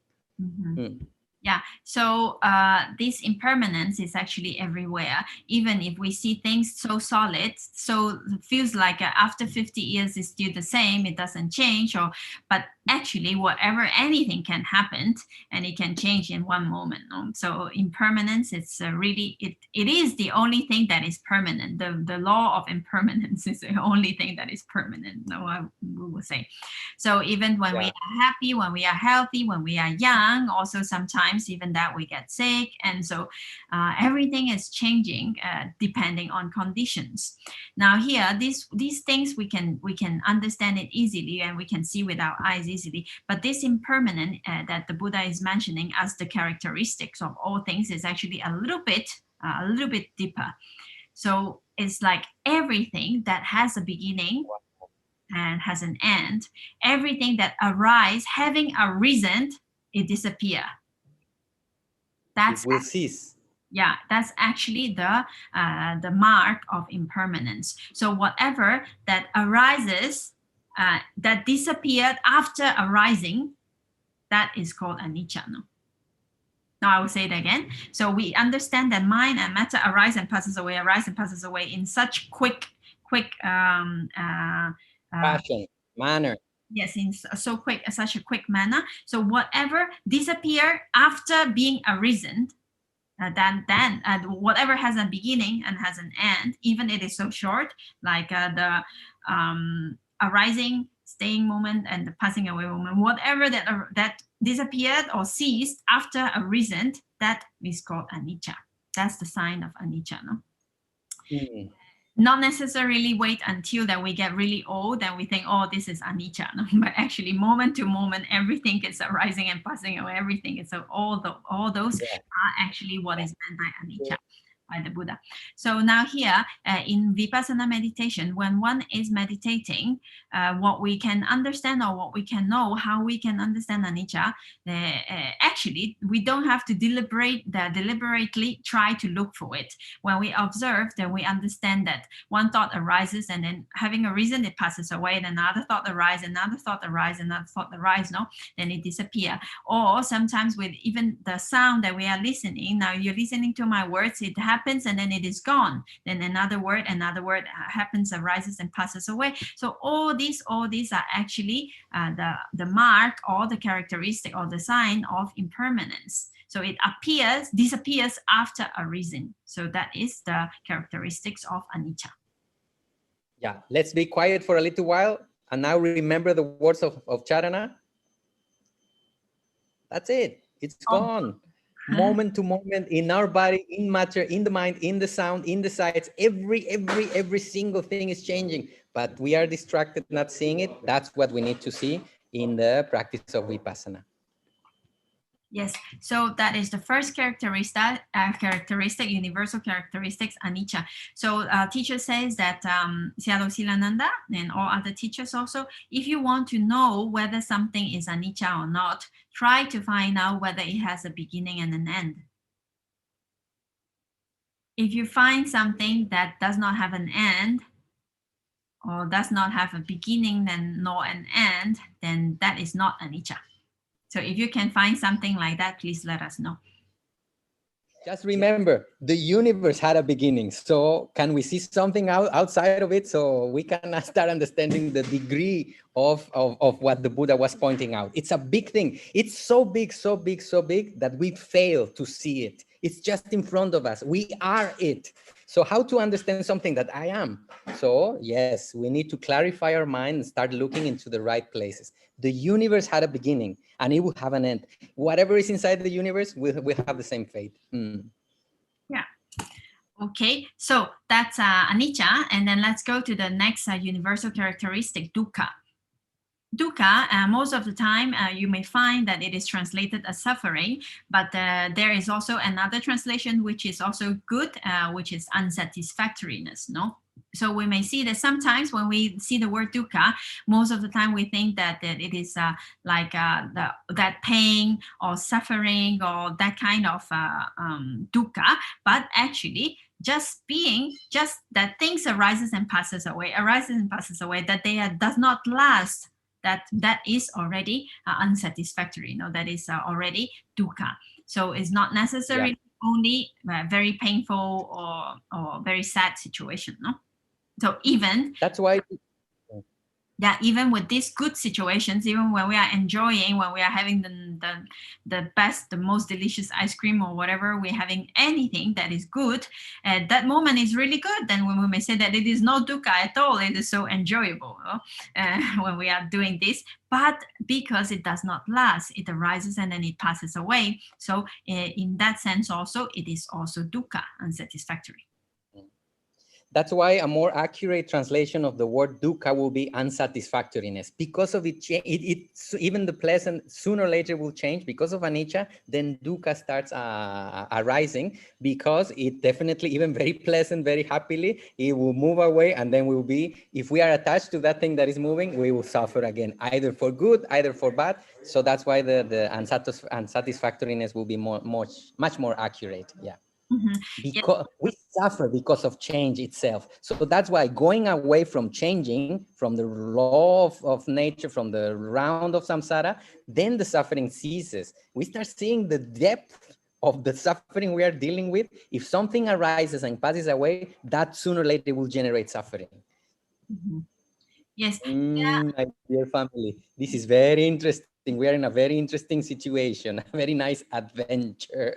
Yeah, so this impermanence is actually everywhere. Even if we see things so solid, so it feels like after 50 years it's still the same, it doesn't change, but actually anything can happen and it can change in one moment. No? So impermanence, it's really, it is the only thing that is permanent. The law of impermanence is the only thing that is permanent, we will say. So even when we are happy, when we are healthy, when we are young, also sometimes even that we get sick, and so everything is changing depending on conditions. Now here, these things we can understand it easily and we can see with our eyes easily, but this impermanent that the Buddha is mentioning as the characteristics of all things is actually a little bit deeper. So it's like everything that has a beginning and has an end, everything that arises having a reason, it disappears. It will cease. Yeah, that's actually the mark of impermanence. So whatever that arises, that disappeared after arising, that is called anicca. No? Now I will say it again. So we understand that mind and matter arise and passes away in such quick fashion, manner. Yes, in such a quick manner. So whatever disappear after being arisen, then whatever has a beginning and has an end, even it is so short, like the arising, staying moment, and the passing away moment, whatever that disappeared or ceased after arisen, that is called anicca. That's the sign of anicca, no? Mm. Not necessarily wait until that we get really old and we think, oh, this is anicca, no? But actually moment to moment, everything is arising and passing away, everything is, so all those are actually what is meant by anicca by the Buddha. So now here in Vipassana meditation, when one is meditating, what we can understand or what we can know, how we can understand anicca, actually we don't have to deliberately try to look for it. When we observe, then we understand that one thought arises, and then having a reason, it passes away, then another thought arises, another thought arises, another thought arises, no? Then it disappears. Or sometimes with even the sound that we are listening, now you're listening to my words, it happens and then it is gone. Then another word happens, arises and passes away. So all these are actually the mark or the characteristic or the sign of impermanence. So it disappears after a reason. So that is the characteristics of anicca. Yeah, let's be quiet for a little while. And now remember the words of Charana. That's it. It's gone. Moment to moment, in our body, in matter, in the mind, in the sound, in the sights, every single thing is changing. But we are distracted, not seeing it. That's what we need to see in the practice of Vipassana. Yes, so that is the first characteristic, universal characteristics, anicca. So teacher says that Sayadaw Silananda and all other teachers also, if you want to know whether something is anicca or not, try to find out whether it has a beginning and an end. If you find something that does not have an end, or does not have a beginning and nor an end, then that is not anicca. So if you can find something like that, please let us know. Just remember, the universe had a beginning. So can we see something outside of it so we can start understanding the degree of what the Buddha was pointing out? It's a big thing. It's so big that we fail to see it. It's just in front of us. We are it. So how to understand something that I am? So yes, we need to clarify our mind and start looking into the right places. The universe had a beginning and it will have an end. Whatever is inside the universe will have the same fate. Yeah. Okay, so that's anicca, and then let's go to the next universal characteristic, dukkha. Dukkha, most of the time you may find that it is translated as suffering, but there is also another translation which is also good, which is unsatisfactoriness, no? So we may see that sometimes when we see the word dukkha, most of the time we think that it is like that pain or suffering or that kind of dukkha, but actually just that things arises and passes away, that they does not last, that is already unsatisfactory, no? That is already dukkha. So it's not necessarily only very painful or very sad situation, no? So even that's why, even with these good situations, even when we are enjoying, when we are having the best, the most delicious ice cream or whatever, we're having anything that is good, that moment is really good. Then when we may say that it is not dukkha at all, it is so enjoyable, no? When we are doing this. But because it does not last, it arises and then it passes away. So in that sense also, it is also dukkha, unsatisfactory. That's why a more accurate translation of the word dukkha will be unsatisfactoriness. Because of it, even the pleasant sooner or later will change. Because of anicca, then dukkha starts arising, because it definitely, even very pleasant, very happily, it will move away, and then we will be, if we are attached to that thing that is moving, we will suffer again, either for good, either for bad. So that's why the unsatisfactoriness will be much more accurate. Yeah. Mm-hmm. Because we suffer because of change itself. So that's why going away from changing, from the law of nature, from the round of samsara, then the suffering ceases. We start seeing the depth of the suffering we are dealing with. If something arises and passes away, that sooner or later will generate suffering. Mm-hmm. Yes. My dear family, this is very interesting. We are in a very interesting situation, a very nice adventure.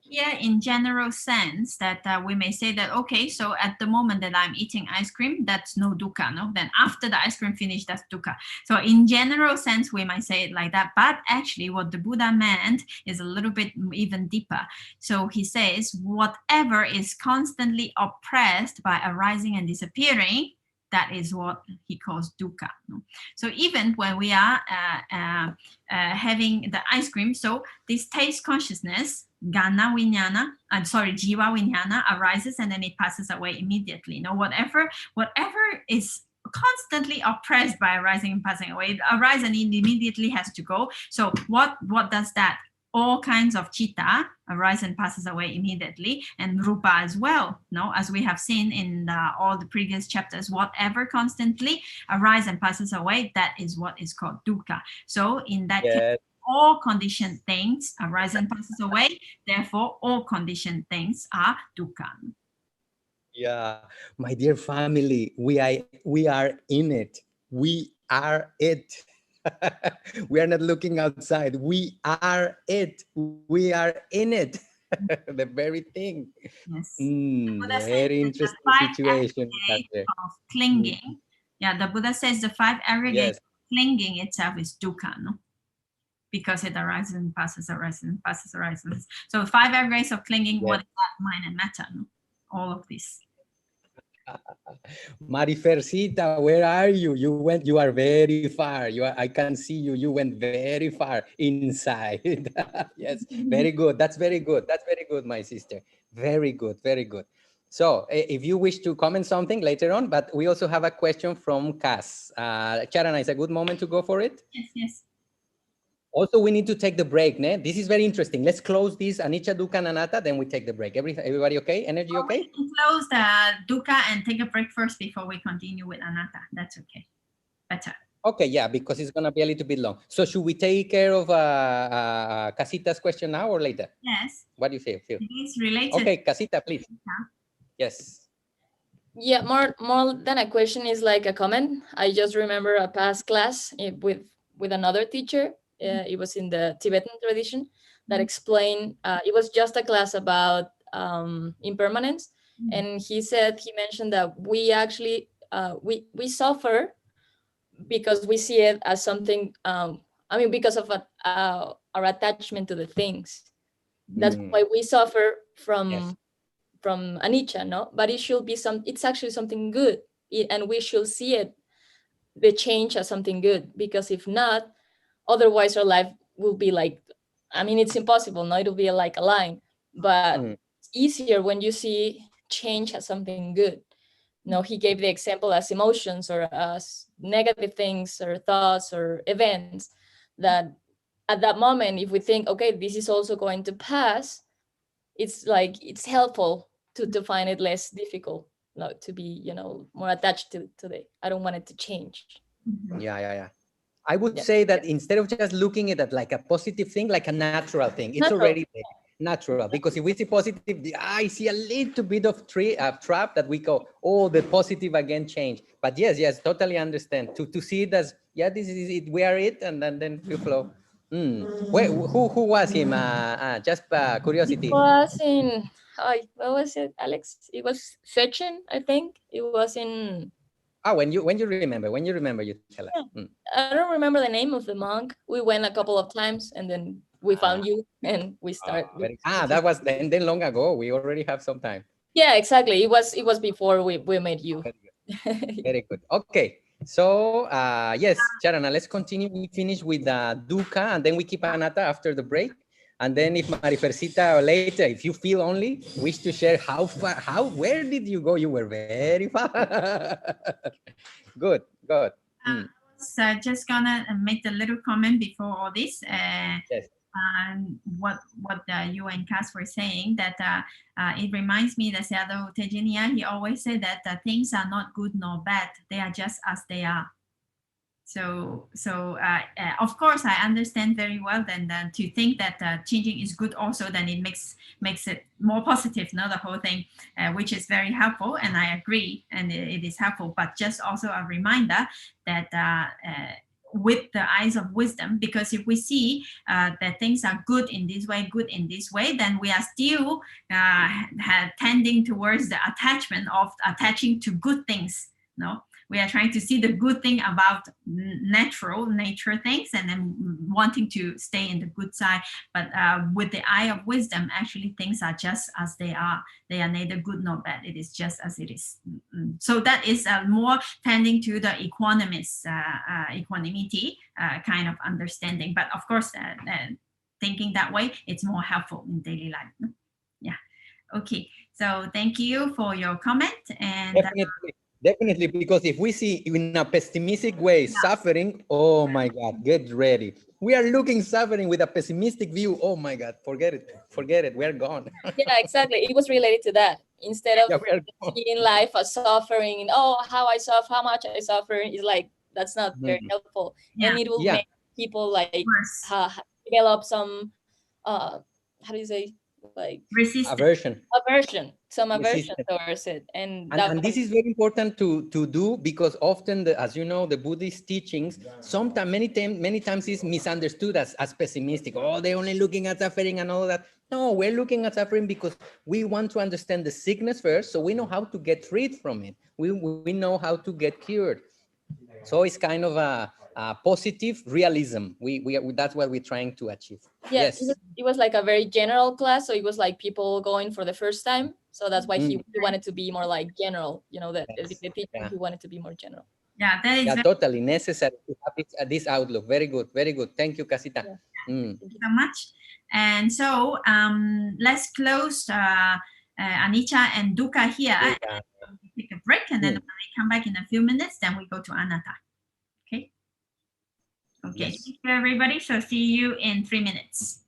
Here, in general sense, that we may say that, okay, so at the moment that I'm eating ice cream, that's no dukkha, no? Then after the ice cream finish, that's dukkha. So in general sense, we might say it like that. But actually, what the Buddha meant is a little bit even deeper. So he says, whatever is constantly oppressed by arising and disappearing, that is what he calls dukkha. No? So even when we are having the ice cream, so this taste consciousness, Gana Vijnana, Jiva Vijnana arises and then it passes away immediately. No, whatever is constantly oppressed by arising and passing away, it arises and it immediately has to go. So what does that? All kinds of chitta arise and passes away immediately, and rupa as well. No, as we have seen in all the previous chapters, whatever constantly arises and passes away, that is what is called dukkha. So in that case, all conditioned things arise and passes away. Therefore, all conditioned things are dukkha. Yeah, my dear family, we are in it. We are it. We are not looking outside. We are it. We are in it. The very thing. Yes. Very interesting situation. Of clinging. Yeah, the Buddha says the 5 aggregates of clinging itself is dukkha, no? Because it arises and passes, arises and passes, arises. So 5 aggregates of clinging, what is that? Mind and matter, no? All of this. Marifercita, where are you? You are very far. I can see you. You went very far inside. Yes, very good. That's very good. That's very good, my sister. Very good, very good. So if you wish to comment something later on, but we also have a question from Cass. Charana, is a good moment to go for it? Yes, yes. Also, we need to take the break. Ne? This is very interesting. Let's close this Anicca, Dukkha, and Anatta, then we take the break. Everybody okay? Energy okay? We can close the dukkha and take a break first before we continue with anatta. That's okay. Better. Okay, yeah, because it's going to be a little bit long. So should we take care of Casita's question now or later? Yes. What do you say, Phil? It is related. Okay, Casita, please. Yes. Yeah, more than a question is like a comment. I just remember a past class with another teacher. It was in the Tibetan tradition that explained, it was just a class about impermanence. And he mentioned that we actually, we suffer because we see it as something, because of our attachment to the things. That's why we suffer from anicca, no? But it should be it's actually something good. And we should see it, the change, as something good, because if not, otherwise our life will be like, it's impossible, no? It'll be like a line, but it's easier when you see change as something good. No, he gave the example as emotions or as negative things or thoughts or events, that at that moment, if we think, okay, this is also going to pass, it's like, it's helpful to find it less difficult, not to be, more attached to the, I don't want it to change. Yeah. I would say that instead of just looking at it like a positive thing, like a natural thing, it's already there. Natural, because if we see positive, I see a little bit of trap that we go, oh, the positive again change. But yes, totally understand. To see it as, this is it, we are it, and then we flow. Who was him? Just curiosity. It was in, what was it, Alex? It was Sechin, I think. It was in. When you remember, you tell us. I don't remember the name of the monk. We went a couple of times, and then we found you, and we started. That was then long ago. We already have some time. Yeah, exactly. It was before we met you. Very good. Okay. So yes, Charana, let's continue. We finish with dukkha, and then we keep anatta after the break. And then if Marifercita or later, if you feel only wish to share how far, where did you go? You were very far. Good. So just gonna make a little comment before all this. Yes. What you and Cass were saying, that it reminds me that Sayadaw Tejaniya, he always said that things are not good nor bad, they are just as they are. So of course, I understand very well. Then to think that changing is good also, then it makes it more positive. No, the whole thing, which is very helpful, and I agree, and it is helpful. But just also a reminder that with the eyes of wisdom, because if we see that things are good in this way, then we are still tending towards the attachment of attaching to good things. No, we are trying to see the good thing about nature things, and then wanting to stay in the good side. But with the eye of wisdom, actually things are just as they are. They are neither good nor bad. It is just as it is. So that is more tending to the equanimity kind of understanding. But of course, thinking that way, it's more helpful in daily life. Yeah. Okay. So thank you for your comment. And Definitely, because if we see in a pessimistic way suffering, oh my God, get ready. We are looking suffering with a pessimistic view. Oh my God, forget it. We are gone. Yeah, exactly. It was related to that. Instead of seeing life as suffering, and how I suffer, how much I suffer, is like, that's not very helpful. And it will make people like develop some how do you say, like aversion towards it. And this is very important to do, because often as you know, the Buddhist teachings sometimes many times is misunderstood as pessimistic. Oh, they're only looking at suffering and all that. No, we're looking at suffering because we want to understand the sickness first, so we know how to get freed from it. We know how to get cured. So it's kind of a positive realism. That's what we're trying to achieve. Yes, it was like a very general class, so it was like people going for the first time. So that's why he wanted to be more like general. You know, that he wanted to be more general. Yeah, that is totally necessary to have this outlook. Very good, very good. Thank you, Casita. Yeah. Thank you so much. And so let's close Anicca and Dukkha here. Take a break, and then when we come back in a few minutes, then we go to Anatta. Okay. Okay. Yes. Thank you, everybody. So see you in 3 minutes.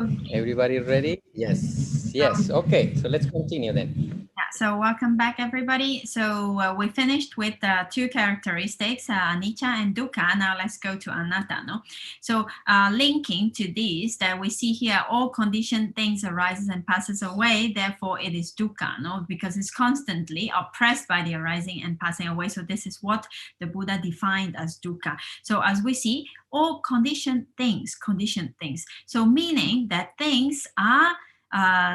Okay. Everybody ready? Yes. Yes. Okay. So let's continue then. Yeah. So welcome back, everybody. So we finished with two characteristics, anicca and dukkha. Now let's go to anatta. No. So linking to this, that we see here, all conditioned things arises and passes away. Therefore, it is dukkha. No, because it's constantly oppressed by the arising and passing away. So this is what the Buddha defined as dukkha. So as we see, all conditioned things. So meaning that things are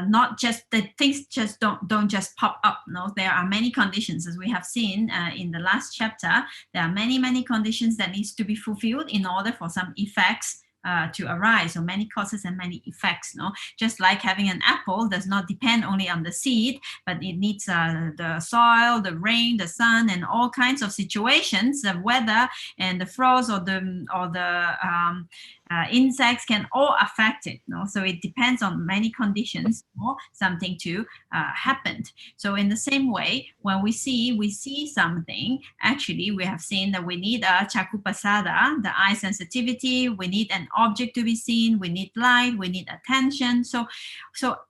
not just that things just don't just pop up. No, there are many conditions, as we have seen in the last chapter. There are many conditions that needs to be fulfilled in order for some effects to arise. So many causes and many effects. No, just like having an apple does not depend only on the seed, but it needs the soil, the rain, the sun, and all kinds of situations, the weather and the frost or the insects can all affect it. No? So it depends on many conditions for something to happen. So in the same way, when we see something, actually we have seen that we need a cakkupasada, the eye sensitivity, we need an object to be seen, we need light, we need attention. So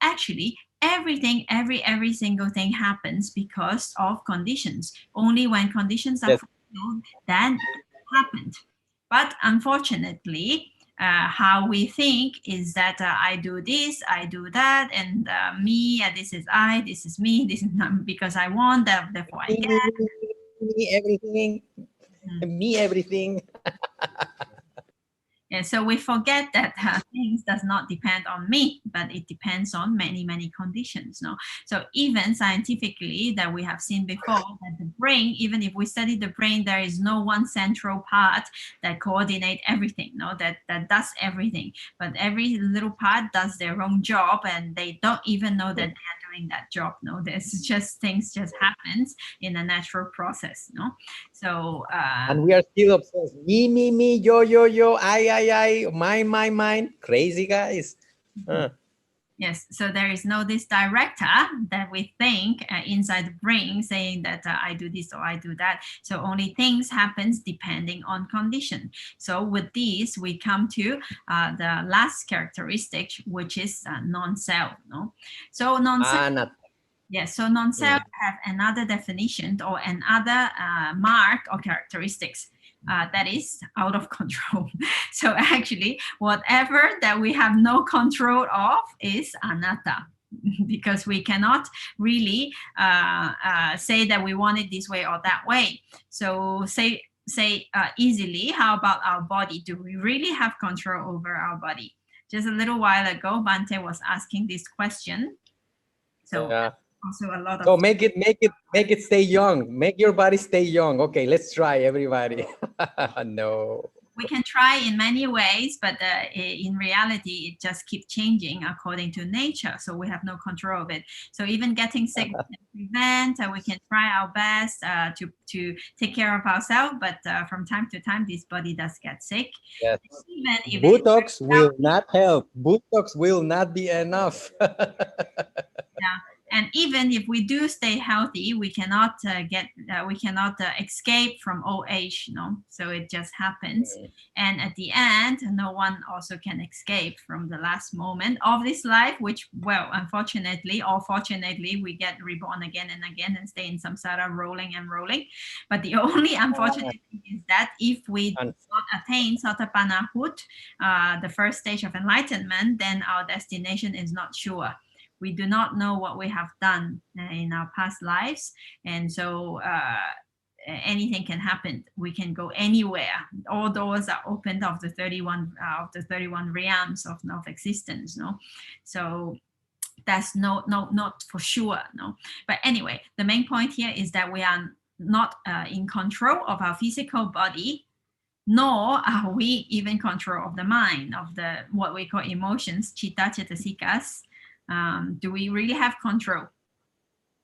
actually everything, every single thing happens because of conditions. Only when conditions are fulfilled, then it happened. But unfortunately, how we think is that I do this, I do that, and me, this is I, this is me, this is not because I want, therefore I get. Me everything, me everything. Yeah, so we forget that things does not depend on me, but it depends on many conditions. No, so even scientifically, that we have seen before, that the brain, even if we study the brain, there is no one central part that coordinate everything. No, that does everything, but every little part does their own job, and they don't even know that they are doing that job. No, there's just things just happens in a natural process. No, so and we are still obsessed. Me, yo, I, mine. Crazy guys. Yes, so there is no this director that we think inside the brain saying that I do this or I do that. So only things happens depending on condition. So with this, we come to the last characteristic, which is non-self. No, so non-self. Yes, so non-self have another definition or another mark or characteristics, that is out of control. So actually, whatever that we have no control of is anatta, because we cannot really say that we want it this way or that way. So say easily, how about our body? Do we really have control over our body? Just a little while ago, Bante was asking this question. So also a lot of. So make it stay young. Make your body stay young. Okay, let's try, everybody. No. We can try in many ways, but in reality, it just keeps changing according to nature. So we have no control of it. So even getting sick, we can prevent. We can try our best to take care of ourselves. But from time to time, this body does get sick. Yes. Even if Botox will not help. Botox will not be enough. Yeah. And even if we do stay healthy, we cannot escape from old age, So it just happens. And at the end, no one also can escape from the last moment of this life, which, well, unfortunately or fortunately, we get reborn again and again and stay in samsara, rolling and rolling. But the only unfortunate thing is that if we do not attain Sotapanna-hut, the first stage of enlightenment, then our destination is not sure. We do not know what we have done in our past lives, and so anything can happen. We can go anywhere. All doors are opened of the 31 realms of existence. So that's not for sure. But anyway, the main point here is that we are not in control of our physical body, nor are we even in control of the mind, of the what we call emotions, citta, cetasikas. Do we really have control?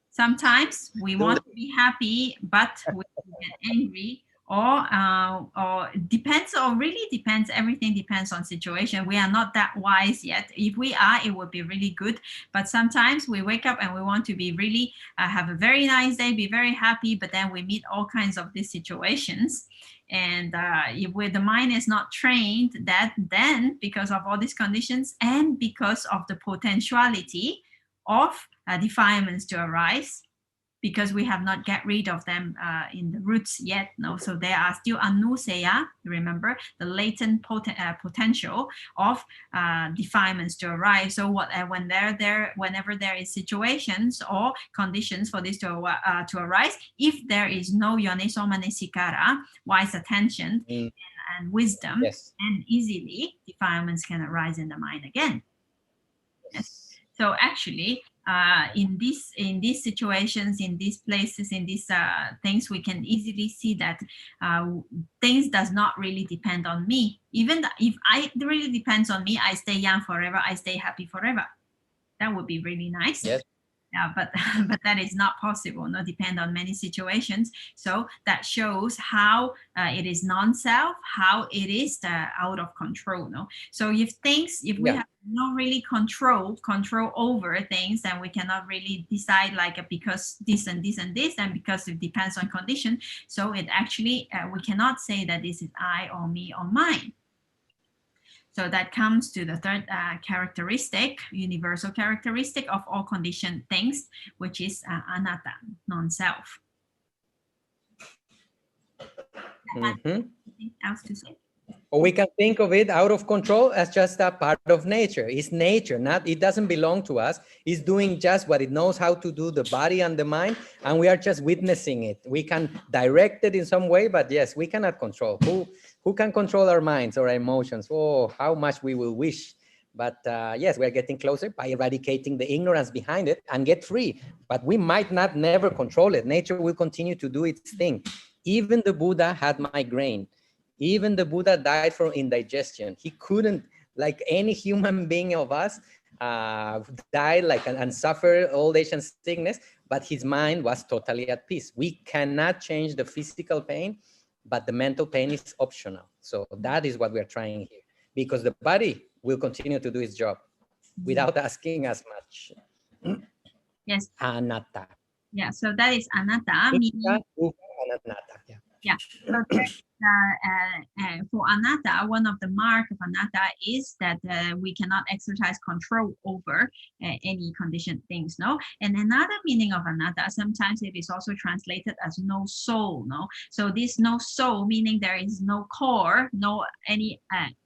Sometimes we want to be happy, but we get angry, or depends, or really depends. Everything depends on situation. We are not that wise yet. If we are, it would be really good. But sometimes we wake up and we want to be really have a very nice day, be very happy, but then we meet all kinds of these situations. And if the mind is not trained, that then because of all these conditions and because of the potentiality of defilements to arise, because we have not get rid of them in the roots yet. So there are still anuseya, remember, the latent potential of defilements to arise. So whenever there is situations or conditions for this to arise, if there is no yoneso manasikara, wise attention and wisdom, and easily defilements can arise in the mind again. Yes. So actually, in these situations, in these places, in these things, we can easily see that things does not really depend on me. Even if it really depends on me, I stay young forever, I stay happy forever. That would be really nice. Yes. Yeah, but that is not possible. Not depend on many situations. So that shows how it is non-self, how it is out of control. So if we have no really control over things, then we cannot really decide because this and this and this, and because it depends on condition. So it actually we cannot say that this is I or me or mine. So that comes to the third characteristic, universal characteristic of all conditioned things, which is anatta, non-self. Anything else to say? Or we can think of it out of control as just a part of nature. It's nature, it doesn't belong to us. It's doing just what it knows how to do, the body and the mind, and we are just witnessing it. We can direct it in some way, but yes, we cannot control. Who can control our minds or our emotions? Oh, how much we will wish. But yes, we are getting closer by eradicating the ignorance behind it and get free. But we might not never control it. Nature will continue to do its thing. Even the Buddha had migraine. Even the Buddha died from indigestion. He couldn't, like any human being of us, died and suffered old age and sickness, but his mind was totally at peace. We cannot change the physical pain, but the mental pain is optional. So that is what we're trying here, because the body will continue to do its job without asking as much. Yes. Anatta. Yeah, so that is anatta. Anatta. Yeah. Yeah. So for anatta, one of the mark of anatta is that we cannot exercise control over any conditioned things, no? And another meaning of anatta, sometimes it is also translated as no soul, no? So this no soul, meaning there is no core, no any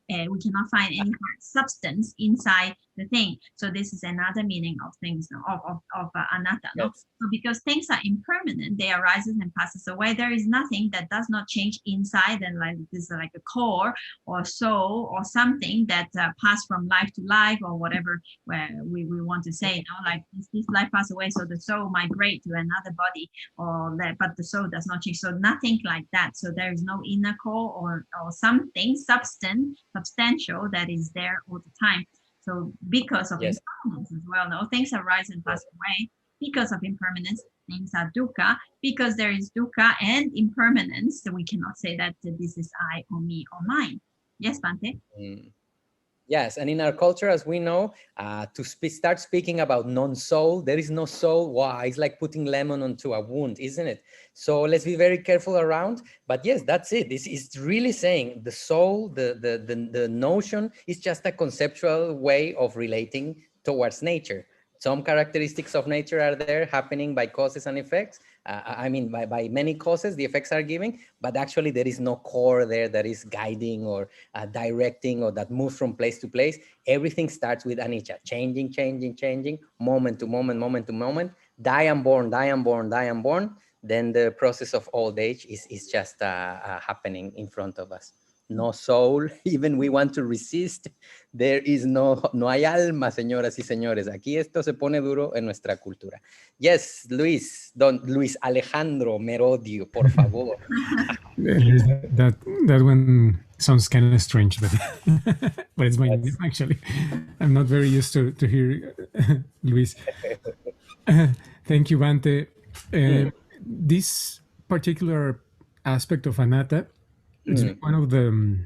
we cannot find any substance inside the thing. So this is another meaning of things, of anatta. No? Yes. So because things are impermanent, they arises and passes away. There is nothing that does not change inside, and like this is like a core or soul or something that pass from life to life or whatever where we want to say. Like this life pass away, so the soul migrate to another body, or that, but the soul does not change. So nothing like that. So there is no inner core or something substantial that is there all the time. So because of impermanence as well, no, things arise and pass away. Because of impermanence, things are dukkha. Because there is dukkha and impermanence, so we cannot say that this is I or me or mine. Yes, Bhante? Yes, and in our culture, as we know, to start speaking about non-soul, there is no soul. Wow, it's like putting lemon onto a wound, isn't it? So let's be very careful around. But yes, that's it. This is really saying the soul, the notion is just a conceptual way of relating towards nature. Some characteristics of nature are there happening by causes and effects. I mean, by many causes, the effects are giving, but actually there is no core there that is guiding or directing or that moves from place to place. Everything starts with anicca, changing, moment to moment, die and born. Then the process of old age is just happening in front of us. No soul, even we want to resist. There is no hay alma, señoras y señores. Aquí esto se pone duro en nuestra cultura. Yes, Luis Alejandro Merodio, por favor. that one sounds kind of strange, but but it's my name, actually. I'm not very used to hear Luis. Thank you, Bhante. This particular aspect of anatta, it's one of the,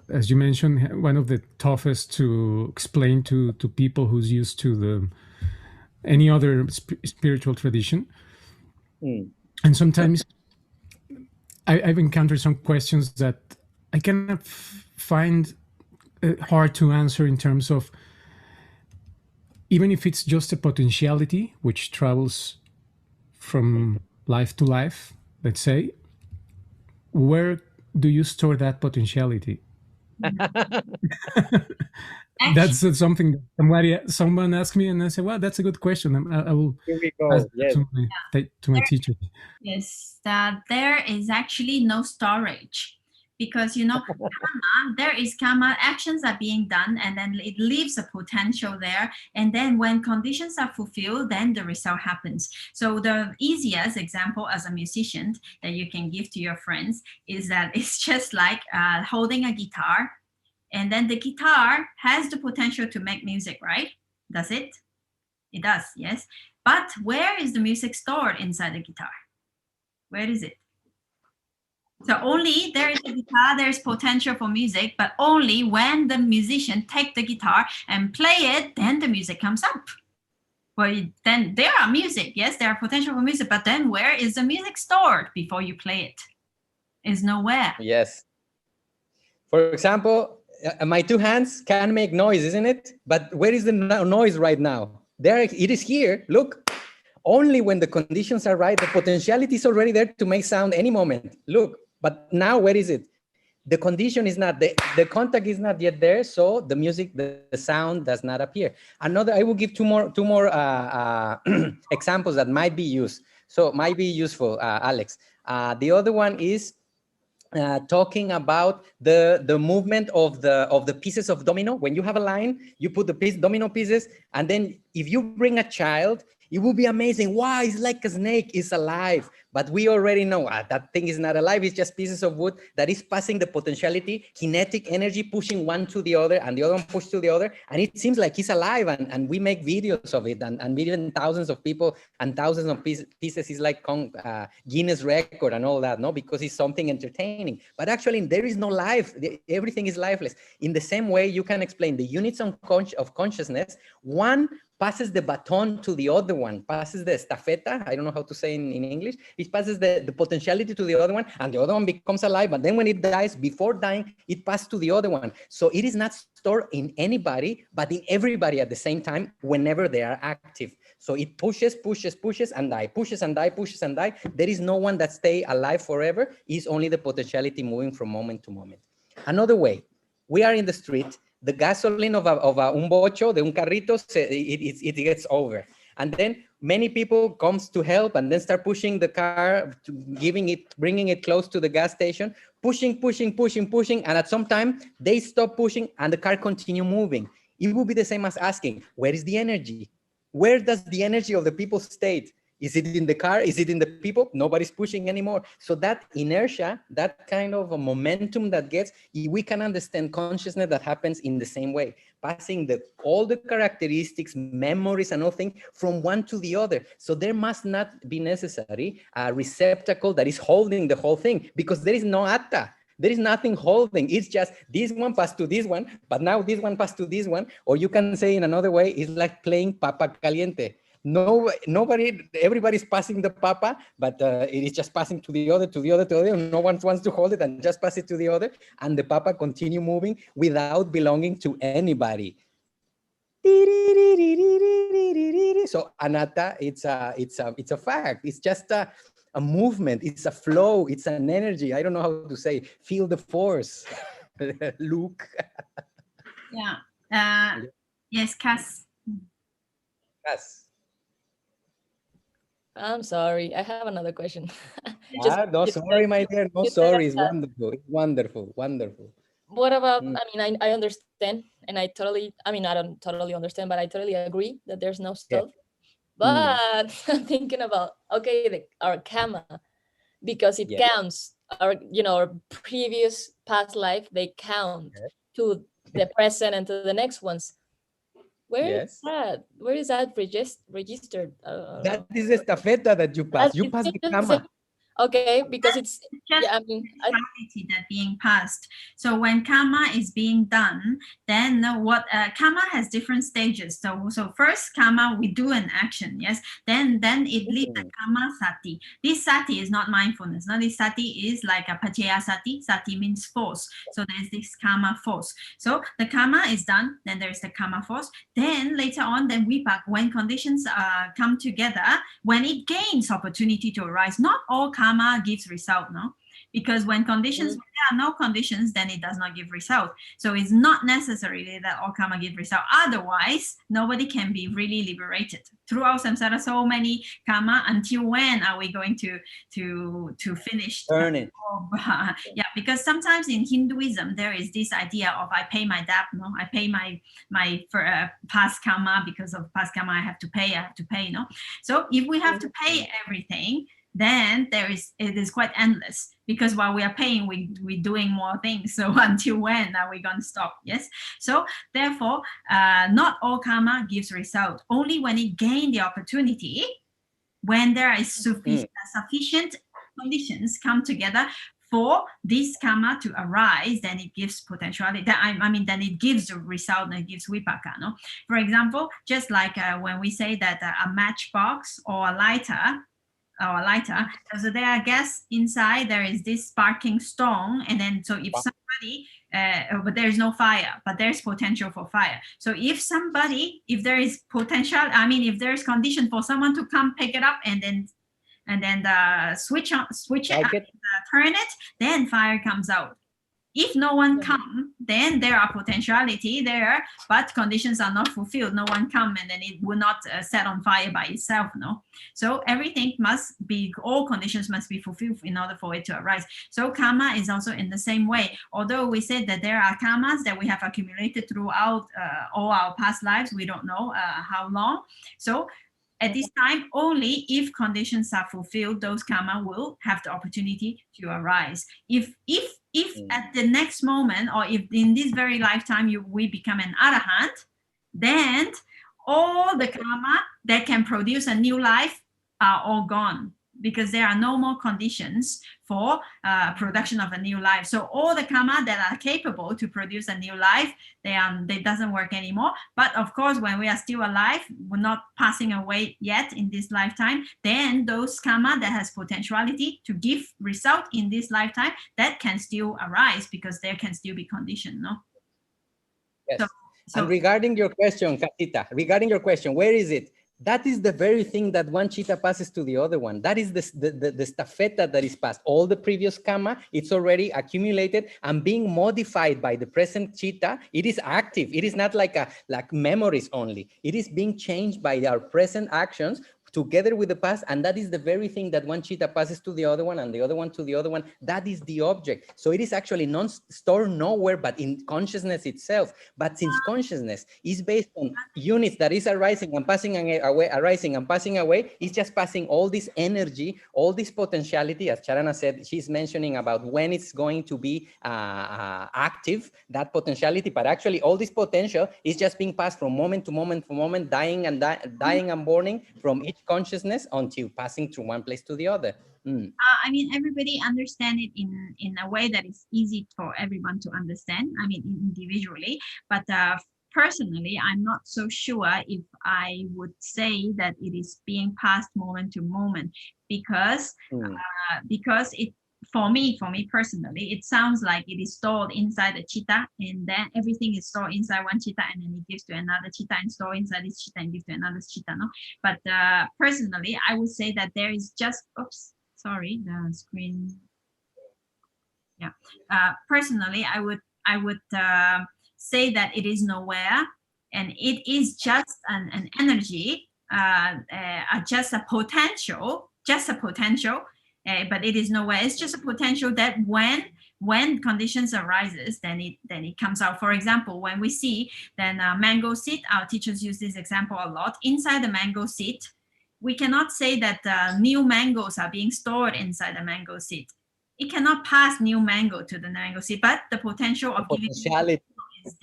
as you mentioned, one of the toughest to explain to people who's used to any other spiritual tradition. And sometimes I've encountered some questions that I cannot find hard to answer in terms of, even if it's just a potentiality which travels from life to life, let's say, where do you store that potentiality? That's something someone asked me, and I said, well, that's a good question. I will ask to my teacher. Yes, that there is actually no storage. Because, karma, there is karma, actions are being done, and then it leaves a potential there. And then when conditions are fulfilled, then the result happens. So the easiest example as a musician that you can give to your friends is that it's just like holding a guitar. And then the guitar has the potential to make music, right? Does it? It does, yes. But where is the music stored inside the guitar? Where is it? So only there is a guitar, there's potential for music, but only when the musician take the guitar and play it, then the music comes up. Well, then there are music, yes, there are potential for music, but then where is the music stored before you play it? It's nowhere. Yes. For example, my two hands can make noise, isn't it? But where is the noise right now? There it is here, look. Only when the conditions are right, the potentiality is already there to make sound any moment. Look. But now, where is it? The condition is not, the contact is not yet there, so the music, the sound does not appear. I will give two more examples that might be used. So might be useful, Alex. The other one is talking about the movement of the pieces of domino. When you have a line, you put the domino pieces, and then if you bring a child, it will be amazing. Wow, it's like a snake, it's alive. But we already know that thing is not alive. It's just pieces of wood that is passing the potentiality, kinetic energy, pushing one to the other and the other one pushed to the other. And it seems like it's alive. And we make videos of it and even thousands of people and thousands of pieces is like Guinness record and all that, no? Because it's something entertaining. But actually, there is no life. Everything is lifeless. In the same way, you can explain the units of consciousness. One passes the baton to the other one, passes the estafeta, I don't know how to say in English, it passes the potentiality to the other one, and the other one becomes alive, but then when it dies, before dying, it passes to the other one. So it is not stored in anybody, but in everybody at the same time, whenever they are active. So it pushes, and die, pushes and die, pushes and die. There is no one that stay alive forever. It's only the potentiality moving from moment to moment. Another way, we are in the street, the gasoline of un bocho, de un carrito, it gets over. And then many people comes to help and then start pushing the car, bringing it close to the gas station, pushing. And at some time they stop pushing and the car continue moving. It will be the same as asking, where is the energy? Where does the energy of the people stay? Is it in the car? Is it in the people? Nobody's pushing anymore. So that inertia, that kind of a momentum that gets, we can understand consciousness that happens in the same way, passing all the characteristics, memories and all things from one to the other. So there must not be necessary a receptacle that is holding the whole thing, because there is no atta. There is nothing holding. It's just this one passed to this one, but now this one passed to this one. Or you can say in another way, it's like playing papa caliente. Everybody's passing the papa, but it is just passing to the other. No one wants to hold it and just pass it to the other. And the papa continue moving without belonging to anybody. So anatta, it's a fact. It's just a movement. It's a flow. It's an energy. I don't know how to say. Feel the force. Luke. Yeah. Yes, Cass. Cass. I'm sorry. I have another question. No, sorry, my dear. No, sorry. It's wonderful. It's wonderful. Wonderful. What about, I understand, and I don't totally understand, but I totally agree that there's no self. Yeah. But I'm thinking about, our karma, because it counts, our previous past life, they count to the present and to the next ones. Where is that? Where is that registered? That is the estafeta that you pass. You pass the karma. Okay, because it's just reality that being passed. So when karma is being done, then karma has different stages. So first karma, we do an action, yes. Then it leads the karma sati. This sati is not mindfulness. No, this sati is like a paṭicca-sati. Sati means force. So there's this karma force. So the karma is done. Then there's the karma force. Then later on, then vipak, when conditions come together, when it gains opportunity to arise. Not all karma gives result, no? Because when conditions, when there are no conditions, then it does not give result. So it's not necessarily that all karma give result. Otherwise, nobody can be really liberated. Throughout samsara, so many karma. Until when are we going to finish? Burn it. Yeah, because sometimes in Hinduism there is this idea of I pay my debt, no? I pay my past karma, because of past karma I have to pay, no? So if we have to pay everything, then it is quite endless, because while we are paying, we're doing more things. So until when are we going to stop? Yes. So therefore, not all karma gives result. Only when it gains the opportunity, when there is sufficient conditions come together for this karma to arise, then it gives potentiality. Then it gives the result, and it gives vipaka. No? For example, just like when we say that a matchbox or a lighter, so there are gas inside, there is this sparking stone, and then so if somebody but there's no fire, but there's potential for fire. So if there is potential, if there is condition for someone to come pick it up and then switch it, turn it, then fire comes out. If no one come, then there are potentiality there, but conditions are not fulfilled. No one come, and then it will not set on fire by itself. No, so everything all conditions must be fulfilled in order for it to arise. So karma is also in the same way. Although we said that there are karmas that we have accumulated throughout all our past lives, we don't know how long. So at this time, only if conditions are fulfilled, those karma will have the opportunity to arise. If at the next moment, or if in this very lifetime we become an arahant, then all the karma that can produce a new life are all gone. because there are no more conditions for production of a new life. So all the karma that are capable to produce a new life, they doesn't work anymore. But of course, when we are still alive, we're not passing away yet in this lifetime, then those karma that has potentiality to give result in this lifetime, that can still arise because there can still be condition, no? Yes. So, and regarding your question, Katita, regarding your question, where is it? That is the very thing that one chitta passes to the other one. That is the stafeta that is passed. All the previous karma, it's already accumulated and being modified by the present chitta. It is active. It is not like memories only. It is being changed by our present actions together with the past, and that is the very thing that one chitta passes to the other one and the other one to the other one. That is the object. So it is actually not stored nowhere but in consciousness itself. But since consciousness is based on units that is arising and passing away, arising and passing away, it's just passing all this energy, all this potentiality, as Charana said, she's mentioning about when it's going to be active, that potentiality, but actually all this potential is just being passed from moment to moment to moment, dying and borning from each consciousness until passing from one place to the other. I mean, everybody understand it in a way that is easy for everyone to understand. I mean, individually, but personally, I'm not so sure if I would say that it is being passed moment to moment, because it. For me personally, it sounds like it is stored inside the chitta, and then everything is stored inside one chitta, and then it gives to another chitta, and store inside this chitta and give to another chitta. No, but personally, I would say that there is just. Oops, sorry, the screen. Yeah. Personally, I would say that it is nowhere, and it is just an energy, just a potential, but it is nowhere. It's just a potential that when conditions arises, then it comes out. For example, when we see then a mango seed, our teachers use this example a lot. Inside the mango seed, we cannot say that new mangoes are being stored inside the mango seed. It cannot pass new mango to the mango seed, but the potential of giving is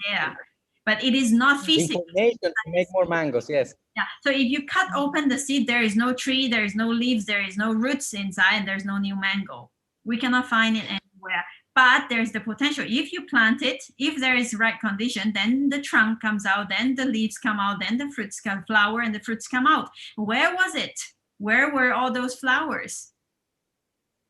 there. But it is not physical. Information to make more mangoes, yes. Yeah. So if you cut open the seed, there is no tree, there is no leaves, there is no roots inside, there's no new mango. We cannot find it anywhere. But there's the potential. If you plant it, if there is right condition, then the trunk comes out, then the leaves come out, then the fruits come, flower and the fruits come out. Where was it? Where were all those flowers?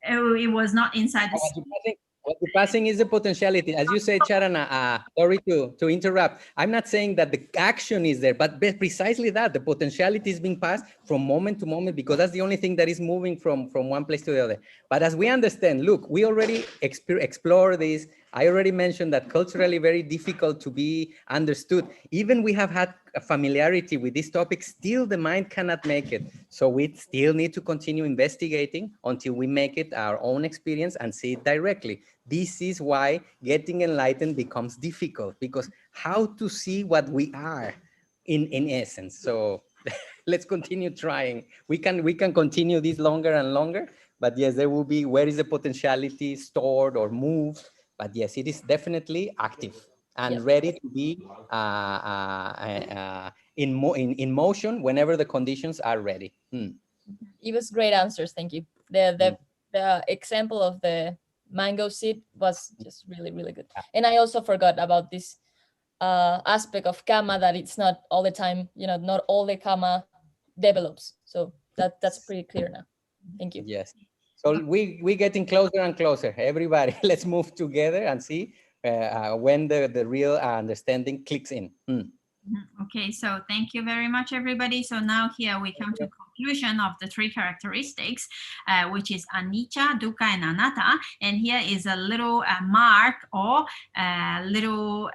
It was not inside the seed. What the passing is the potentiality. As you say, Charana, sorry to interrupt. I'm not saying that the action is there, but precisely that, the potentiality is being passed from moment to moment, because that's the only thing that is moving from one place to the other. But as we understand, look, we already explore this. I already mentioned that culturally very difficult to be understood. Even we have had a familiarity with this topic, still the mind cannot make it. So we still need to continue investigating until we make it our own experience and see it directly. This is why getting enlightened becomes difficult, because how to see what we are in essence. So let's continue trying. We can continue this longer and longer, but yes, there will be, where is the potentiality stored or moved? But yes, it is definitely active and ready to be in motion whenever the conditions are ready. It was great answers. Thank you. The example of the mango seed was just really, really good. And I also forgot about this aspect of karma, that it's not all the time, not all the karma develops. So that's pretty clear now. Thank you. Yes. So we're getting closer and closer. Everybody, let's move together and see when the real understanding clicks in. Okay, so thank you very much, everybody. So now here we come to conclusion of the three characteristics, which is anicca, dukkha, and anatta. And here is a little mark or little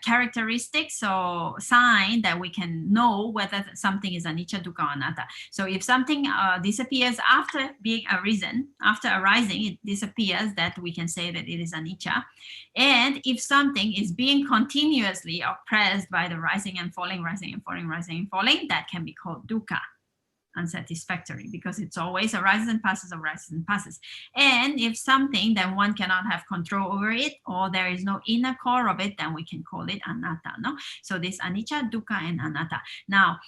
characteristic, so sign that we can know whether something is anicca, dukkha, or anatta. So if something disappears after being arisen, after arising, it disappears, that we can say that it is anicca. And if something is being continuously oppressed by the rising and falling, rising and falling, rising and falling, that can be called dukkha. unsatisfactory, because it's always arises and passes, arises and passes. And if something, then one cannot have control over it, or there is no inner core of it, then we can call it anatta. No, so this anicca, dukkha, and anatta. Now,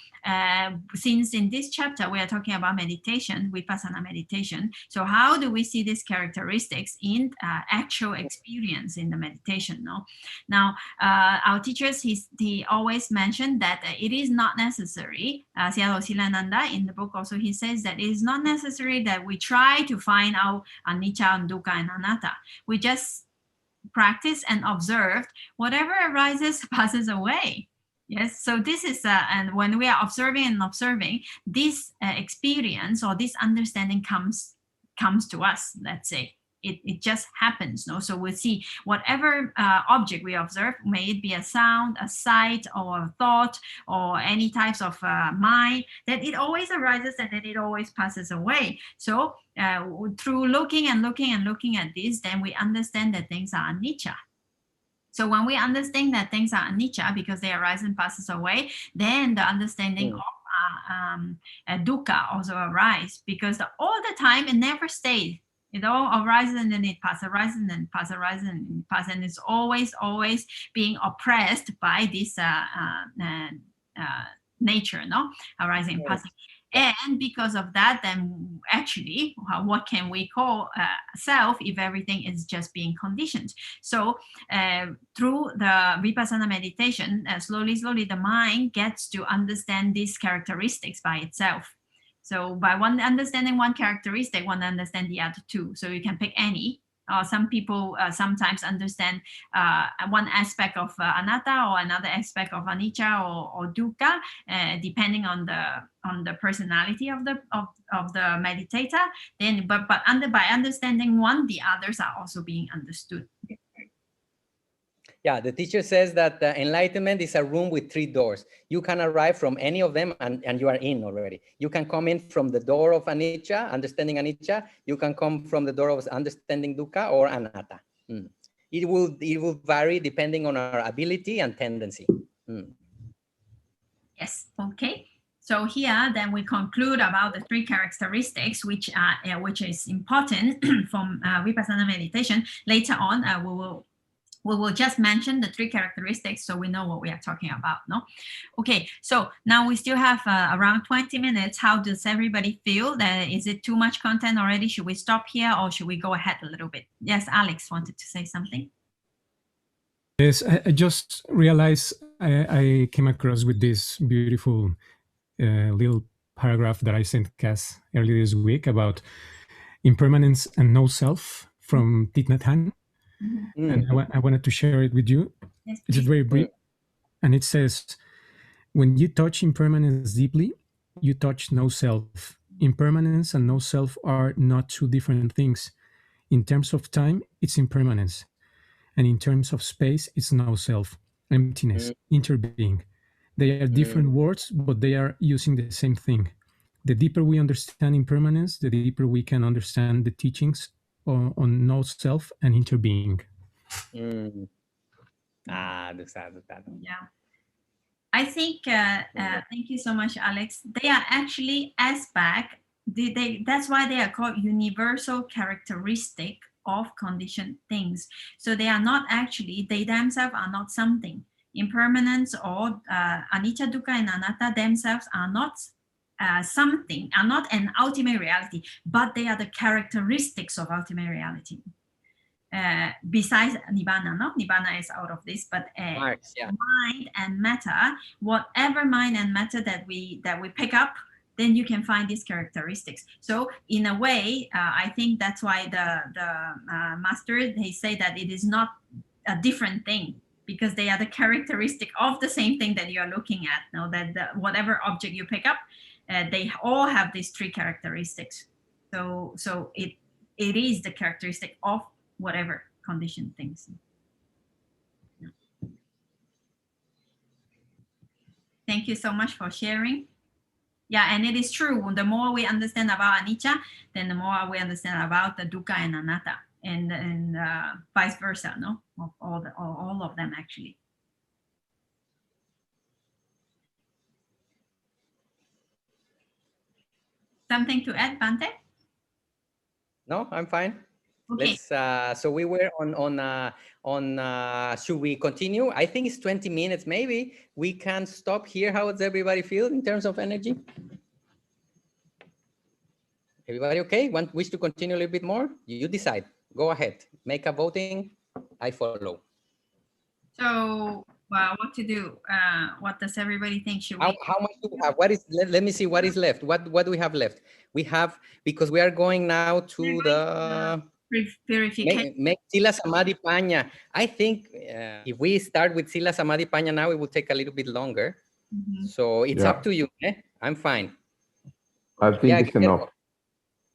since in this chapter we are talking about meditation, vipassana meditation, so how do we see these characteristics in actual experience in the meditation? No, now our teachers, he always mentioned that it is not necessary. Seattle Silananda in the book also, he says that it is not necessary that we try to find out anicca and dukkha and anatta. We just practice and observe. Whatever arises passes away. Yes, so this is, and when we are observing and observing, this experience or this understanding comes to us, let's say. It just happens, no? So we'll see whatever object we observe, may it be a sound, a sight, or a thought, or any types of mind, that it always arises and then it always passes away. So through looking and looking and looking at this, then we understand that things are anicca. So when we understand that things are anicca because they arise and passes away, then the understanding of dukkha also arises, because all the time it never stays. It all arises and then it passes, arises and then passes, arises and then passes, and it's always being oppressed by this nature, no, arising and passing. And because of that, then actually, what can we call self if everything is just being conditioned? So through the vipassana meditation, slowly the mind gets to understand these characteristics by itself. So by understanding one characteristic, one understands the other two. So you can pick any. Some people sometimes understand one aspect of anatta or another aspect of anicca or dukkha, depending on the personality of the meditator. Then, by understanding one, the others are also being understood. Yeah, the teacher says that enlightenment is a room with 3 doors. You can arrive from any of them and you are in already. You can come in from the door of anicca, understanding anicca. You can come from the door of understanding dukkha or anatta. It will vary depending on our ability and tendency. Yes, okay. So here, then we conclude about the 3 characteristics, which is important from vipassana meditation. Later on, we will just mention the 3 characteristics so we know what we are talking about, no? Okay, so now we still have around 20 minutes. How does everybody feel? Is it too much content already? Should we stop here or should we go ahead a little bit? Yes, Alex wanted to say something. Yes, I just realized I came across with this beautiful little paragraph that I sent Cass earlier this week about impermanence and no self from Thich Nhat Hanh. And I wanted to share it with you. Yes, it's very brief. And it says, when you touch impermanence deeply, you touch no self. Impermanence and no self are not 2 different things. In terms of time, it's impermanence. And in terms of space, it's no self, emptiness, interbeing. They are different words, but they are using the same thing. The deeper we understand impermanence, the deeper we can understand the teachings on no self and interbeing. Yeah, I think thank you so much, Alex. They are actually aspect. That's why they are called universal characteristic of conditioned things. So they are not actually, they themselves are not something. Impermanence or anicca, dukkha, and anatta themselves are not something, are not an ultimate reality, but they are the characteristics of ultimate reality. Besides nibbana, no? Nibbana is out of this, but mind and matter, whatever mind and matter that we pick up, then you can find these characteristics. So in a way, I think that's why the master, they say that it is not a different thing, because they are the characteristic of the same thing that you are looking at. Now that whatever object you pick up, they all have these 3 characteristics. So it is the characteristic of whatever conditioned things. Yeah. Thank you so much for sharing. Yeah, and it is true. The more we understand about anicca, then the more we understand about the dukkha and anatta, and vice versa, no? All of them actually. Something to add, Bante? No, I'm fine. Okay. Let's, so we were on should we continue? I think it's 20 minutes. Maybe we can stop here. How does everybody feel in terms of energy? Everybody okay? Wish to continue a little bit more? You decide. Go ahead. Make a voting. I follow. So, what to do? What does everybody think? Should we? How much do we have? What is? Let me see what is left. What do we have left? We have, because we are going now to the Purification. make Sila Samadhi Panya. I think if we start with Sila Samadhi Panya now, it will take a little bit longer. So it's up to you. Eh? I'm fine. I think it's enough.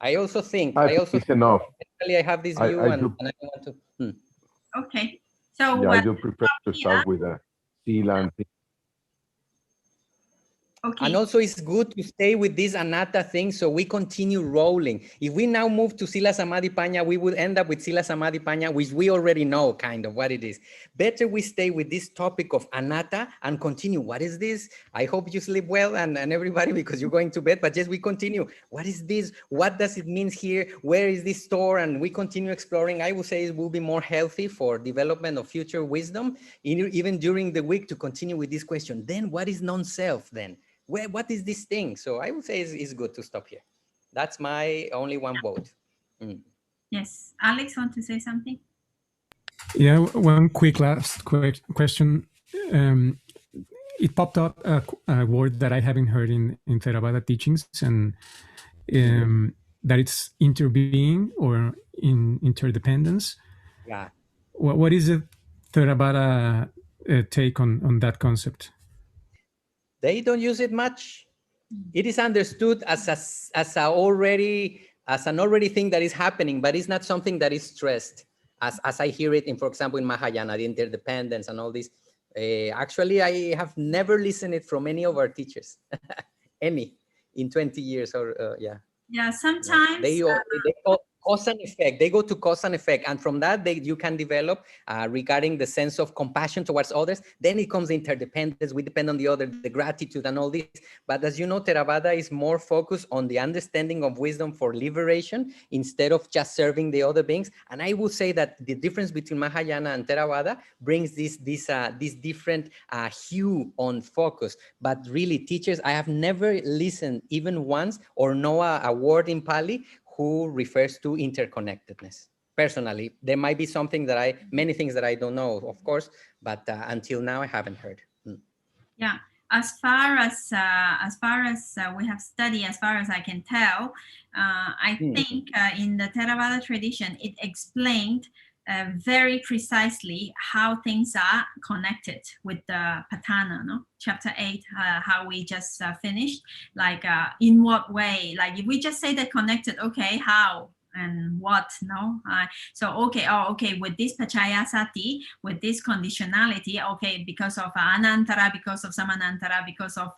I also think. I think it's enough. I have this view, and I want to. Okay. So yeah, I do prefer to start with a Sila. Okay. And also it's good to stay with this anatta thing so we continue rolling. If we now move to Sila Samadhi Panya, we would end up with Sila Samadhi Panya, which we already know kind of what it is. Better we stay with this topic of anatta and continue. What is this? I hope you sleep well and everybody, because you're going to bed, but just we continue. What is this? What does it mean here? Where is this store? And we continue exploring. I would say it will be more healthy for development of future wisdom, even during the week, to continue with this question. Then what is non-self then? What is this thing? So I would say it's good to stop here. That's my only one vote. Yes. Alex, want to say something? Yeah, one quick last question. It popped up a word that I haven't heard in Theravada teachings, and that it's interbeing or in interdependence. Yeah. What is the Theravada take on that concept? They don't use it much. It is understood as an already thing that is happening, but it's not something that is stressed. As I hear it in, for example, in Mahayana, the interdependence and all this. Actually, I have never listened it from any of our teachers, any, in 20 years or yeah. Yeah, sometimes they call cause and effect. They go to cause and effect, and from that you can develop regarding the sense of compassion towards others. Then it comes interdependence. We depend on the other, the gratitude and all this. But as you know, Theravada is more focused on the understanding of wisdom for liberation instead of just serving the other beings. And I would say that the difference between Mahayana and Theravada brings this different hue on focus. But really, teachers, I have never listened even once or know a word in Pali who refers to interconnectedness. Personally, there might be something that many things that I don't know, of course, but until now I haven't heard. Yeah, as far as we have studied, as far as I can tell, I think in the Theravada tradition, it explained very precisely how things are connected with the Patana, no? Chapter 8, how we just finished, like in what way, like if we just say that connected, okay, how and what, no? So, okay, with this Pachaya Sati, with this conditionality, okay, because of Anantara, because of Samanantara, because of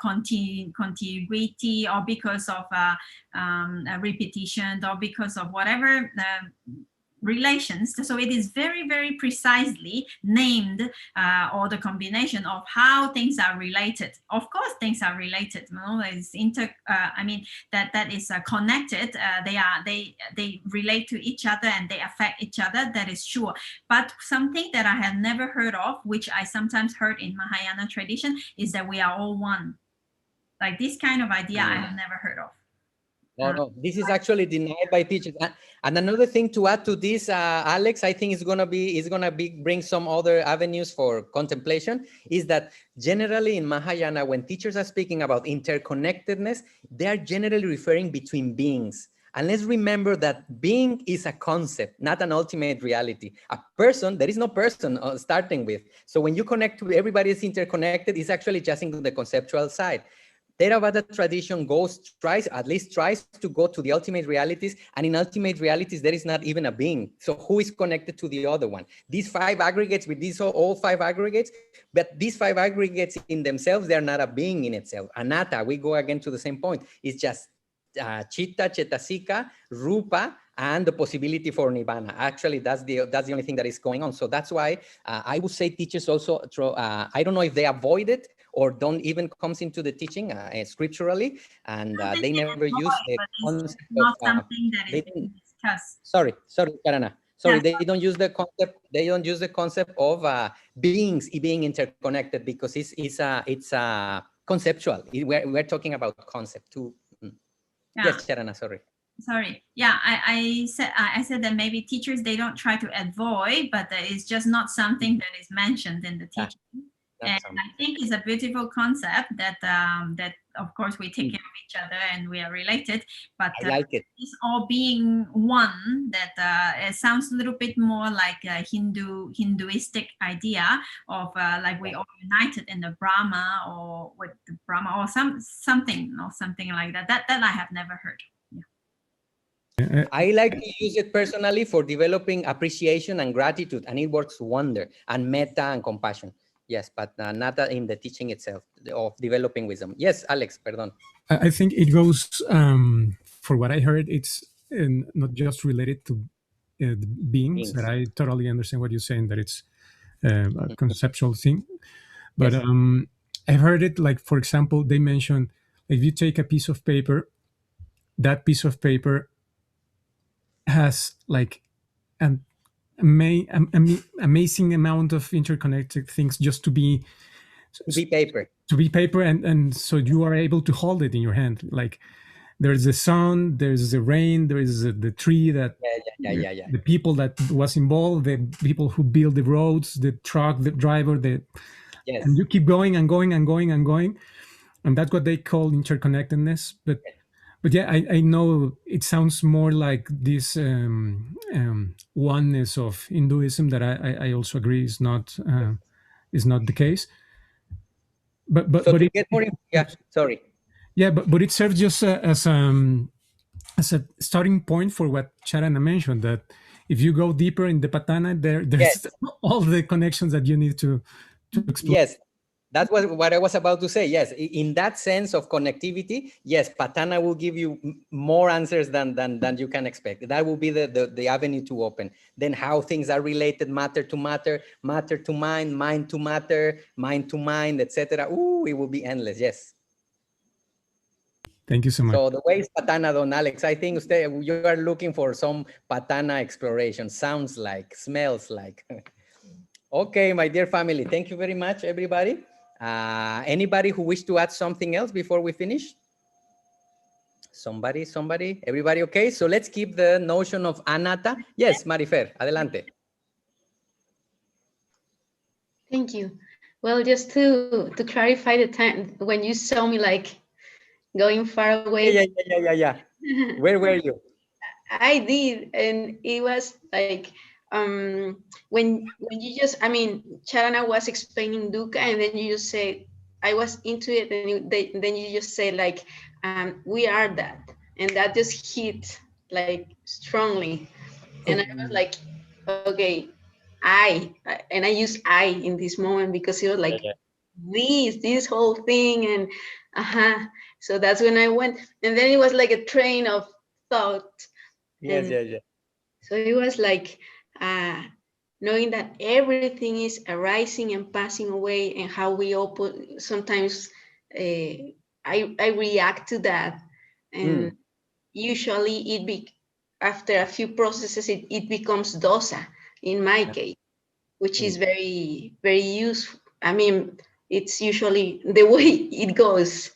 contiguity, or because of repetition, or because of whatever relations. So it is very, very precisely named, or the combination of how things are related. Of course, things are related. No, it's I mean that is connected. They relate to each other and they affect each other. That is sure. But something that I have never heard of, which I sometimes heard in Mahayana tradition, is that we are all one. Like this kind of idea, I have never heard of. No, this is actually denied by teachers. And another thing to add to this, Alex, I think it's gonna bring some other avenues for contemplation, is that generally in Mahayana, when teachers are speaking about interconnectedness, they are generally referring between beings. And let's remember that being is a concept, not an ultimate reality. A person, there is no person starting with. So when you connect to everybody is interconnected, it's actually just in the conceptual side. Theravada tradition tries to go to the ultimate realities, and in ultimate realities, there is not even a being. So who is connected to the other one? These five aggregates, with these all five aggregates, but these five aggregates in themselves, they're not a being in itself. Anatta, we go again to the same point. It's just Chitta, Chetasika, Rupa, and the possibility for Nibbana. Actually, that's the only thing that is going on. So that's why I would say teachers also, I don't know if they avoid it or don't even comes into the teaching scripturally, and they never use the concept not of, something that is being discussed. Sorry, Karana. Sorry, Yes. they don't use the concept. They don't use the concept of beings being interconnected, because it's conceptual. We're talking about concept too. Yeah. Yes, Charana. Sorry. Yeah, I said that maybe teachers, they don't try to avoid, but it's just not something that is mentioned in the teaching. And I think it's a beautiful concept that that of course we take care of each other and we are related, but I like it. It's all being one. That it sounds a little bit more like a Hinduistic idea of like we all united in the Brahma, or with the Brahma, or something like that. That I have never heard. I like to use it personally for developing appreciation and gratitude, and it works wonder, and metta and compassion. Yes, but not in the teaching itself of developing wisdom. Yes, Alex, perdón. I think it goes, for what I heard, it's not just related to the beings, that I totally understand what you're saying, that it's a conceptual thing. But yes. I've heard it, like, for example, they mention, if you take a piece of paper, that piece of paper has like an amazing amount of interconnected things just to be paper, and so you are able to hold it in your hand. Like there's the sun, there's the rain, there is the tree, that the people that was involved, the people who build the roads, the truck, the driver, and you keep going and going and going and going, and that's what they call interconnectedness. But yeah, I know it sounds more like this oneness of Hinduism that I also agree is not the case. But so to get more, sorry. Yeah, but it serves just as a starting point for what Charana mentioned, that if you go deeper in the Patana, there's all the connections that you need to explore. Yes. That's what I was about to say. Yes, in that sense of connectivity, yes, Patana will give you more answers than you can expect. That will be the avenue to open. Then how things are related, matter to matter, matter to mind, mind to matter, mind to mind, etc. Ooh, it will be endless. Yes. Thank you so much. So the way is Patana, Don Alex. I think you are looking for some Patana exploration. Sounds like, smells like. Okay, my dear family. Thank you very much, everybody. Anybody who wish to add something else before we finish? Somebody, everybody okay? So let's keep the notion of anatta. Yes, Marifer, adelante. Thank you. Well, just to clarify the time when you saw me like going far away. Yeah. Where were you? I did, and it was like when you just, I mean, Charana was explaining dukkha, and then you just say, I was into it, and then you just say like, we are that, and that just hit like strongly, and I was like, okay, and I use I in this moment because it was like this whole thing, and so that's when I went, and then it was like a train of thought. So it was like knowing that everything is arising and passing away, and how we open. Sometimes I react to that, and usually after a few processes it becomes dosa in my case, which is very, very useful. I mean, it's usually the way it goes.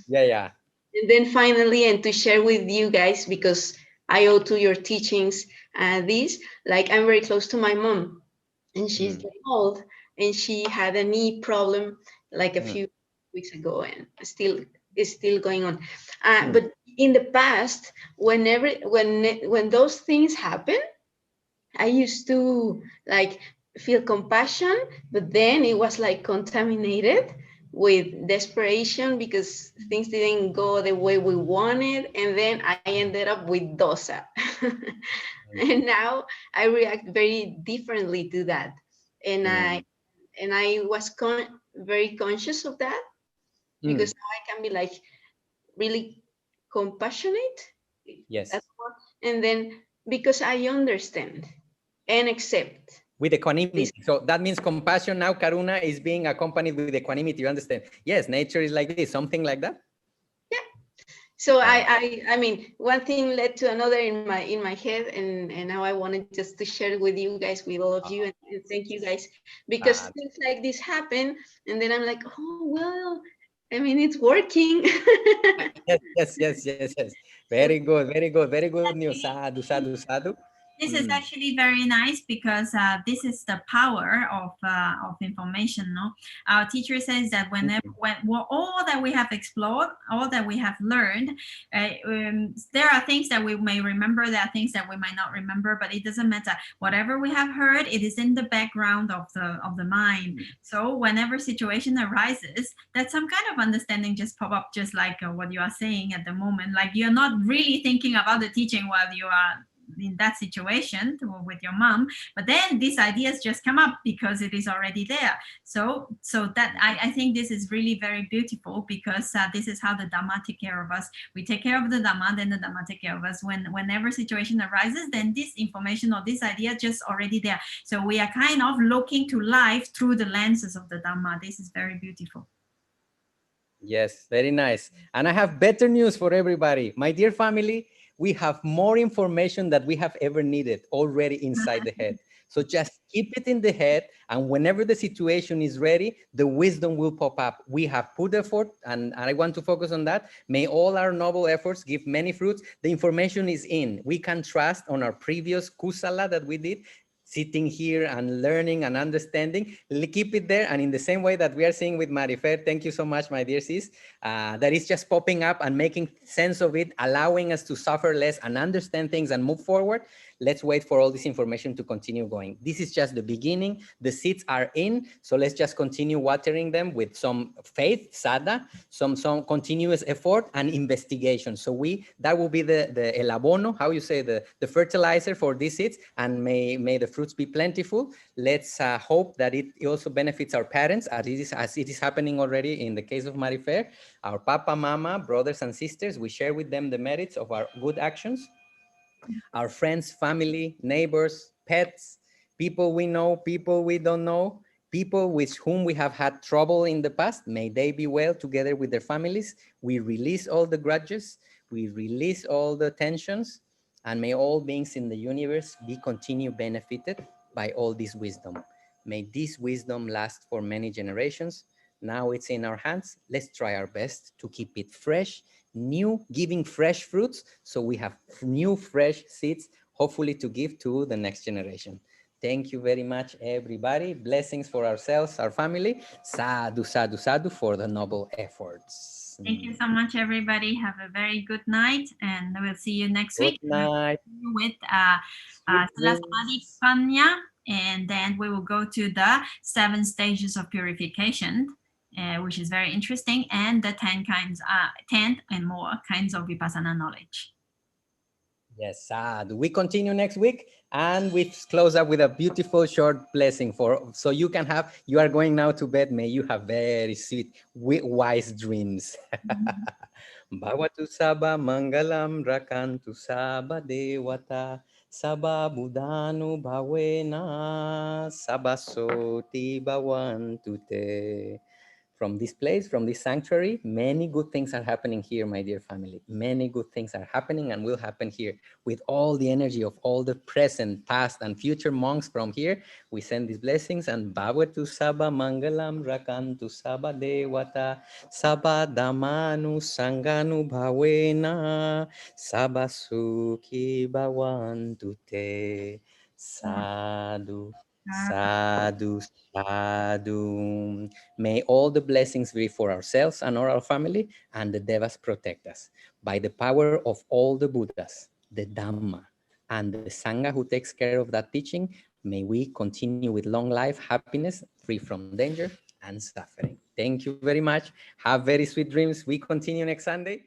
Yeah. And then finally, and to share with you guys, because I owe to your teachings this, like I'm very close to my mom, and she's very old, and she had a knee problem like a few weeks ago, and it's still going on. But in the past, when those things happen, I used to like feel compassion, but then it was like contaminated with desperation because things didn't go the way we wanted, and then I ended up with dosa. And now I react very differently to that, and I was very conscious of that, because now I can be like really compassionate. Yes. And then because I understand and accept. With equanimity. So that means compassion now, Karuna, is being accompanied with equanimity. You understand? Yes, nature is like this, something like that. Yeah. So I mean, one thing led to another in my head, and now I wanted just to share it with you guys, with all of you, and thank you guys, because things like this happen, and then I'm like, oh well, I mean, it's working. Yes. Very good, very good, very good news. Sadhu, sadhu, sadhu. This is actually very nice because this is the power of information. No, our teacher says that when all that we have explored, all that we have learned, there are things that we may remember, there are things that we might not remember, but it doesn't matter. Whatever we have heard, it is in the background of the mind. So whenever situation arises, that some kind of understanding just pop up, just like what you are saying at the moment. Like you're not really thinking about the teaching while you are in that situation with your mom, but then these ideas just come up because it is already there. So that I think this is really very beautiful, because this is how the Dhamma take care of us. We take care of the Dhamma, then the Dhamma take care of us. Whenever situation arises, then this information or this idea just already there. So we are kind of looking to life through the lenses of the Dhamma. This is very beautiful. Yes, very nice. And I have better news for everybody. My dear family, we have more information that we have ever needed already inside the head. So just keep it in the head, and whenever the situation is ready, the wisdom will pop up. We have put effort, and I want to focus on that. May all our noble efforts give many fruits. The information is in. We can trust on our previous kusala that we did, sitting here and learning and understanding. Keep it there. And in the same way that we are seeing with Marifer, thank you so much, my dear sis, that is just popping up and making sense of it, allowing us to suffer less and understand things and move forward. Let's wait for all this information to continue going. This is just the beginning. The seeds are in, so let's just continue watering them with some faith, sada, some continuous effort and investigation. So that will be the el abono, how you say, the fertilizer for these seeds, and may the fruits be plentiful. Let's hope that it also benefits our parents, as it is happening already in the case of Marifer. Our papa, mama, brothers and sisters, we share with them the merits of our good actions. Our friends, family, neighbors, pets, people we know, people we don't know, people with whom we have had trouble in the past, may they be well together with their families. We release all the grudges, we release all the tensions, and may all beings in the universe be continue benefited by all this wisdom. May this wisdom last for many generations. Now it's in our hands. Let's try our best to keep it fresh, new, giving fresh fruits, so we have new, fresh seeds, hopefully to give to the next generation. Thank you very much, everybody. Blessings for ourselves, our family. Sadhu, sadhu, sadhu for the noble efforts. Thank you so much, everybody. Have a very good night, and we'll see you next week. Good night. With Paṭicca-samuppada, and then we will go to the 7 stages of purification, which is very interesting, and the 10 and more kinds of Vipassana knowledge. Yes, sadhu. We continue next week, and we close up with a beautiful short blessing so you are going now to bed. May you have very sweet, wise dreams. Bhavatu Sabha Mangalam Rakantu Sabha Devata Sabha Buddhanu Bhavena Sabha Soti Bhavantu Te. From this place, from this sanctuary, many good things are happening here, my dear family. Many good things are happening and will happen here. With all the energy of all the present, past, and future monks from here, we send these blessings, and Bhavatu Sabha Mangalam Rakantu Sabha Devata Sabha Dhammanu Sanganu Bhavena Sabha Sukhi Bhavantu Te. Sadhu, sadhu, sadhu. May all the blessings be for ourselves and our family, and the Devas protect us. By the power of all the Buddhas, the Dhamma, and the Sangha who takes care of that teaching, may we continue with long life, happiness, free from danger and suffering. Thank you very much. Have very sweet dreams. We continue next Sunday.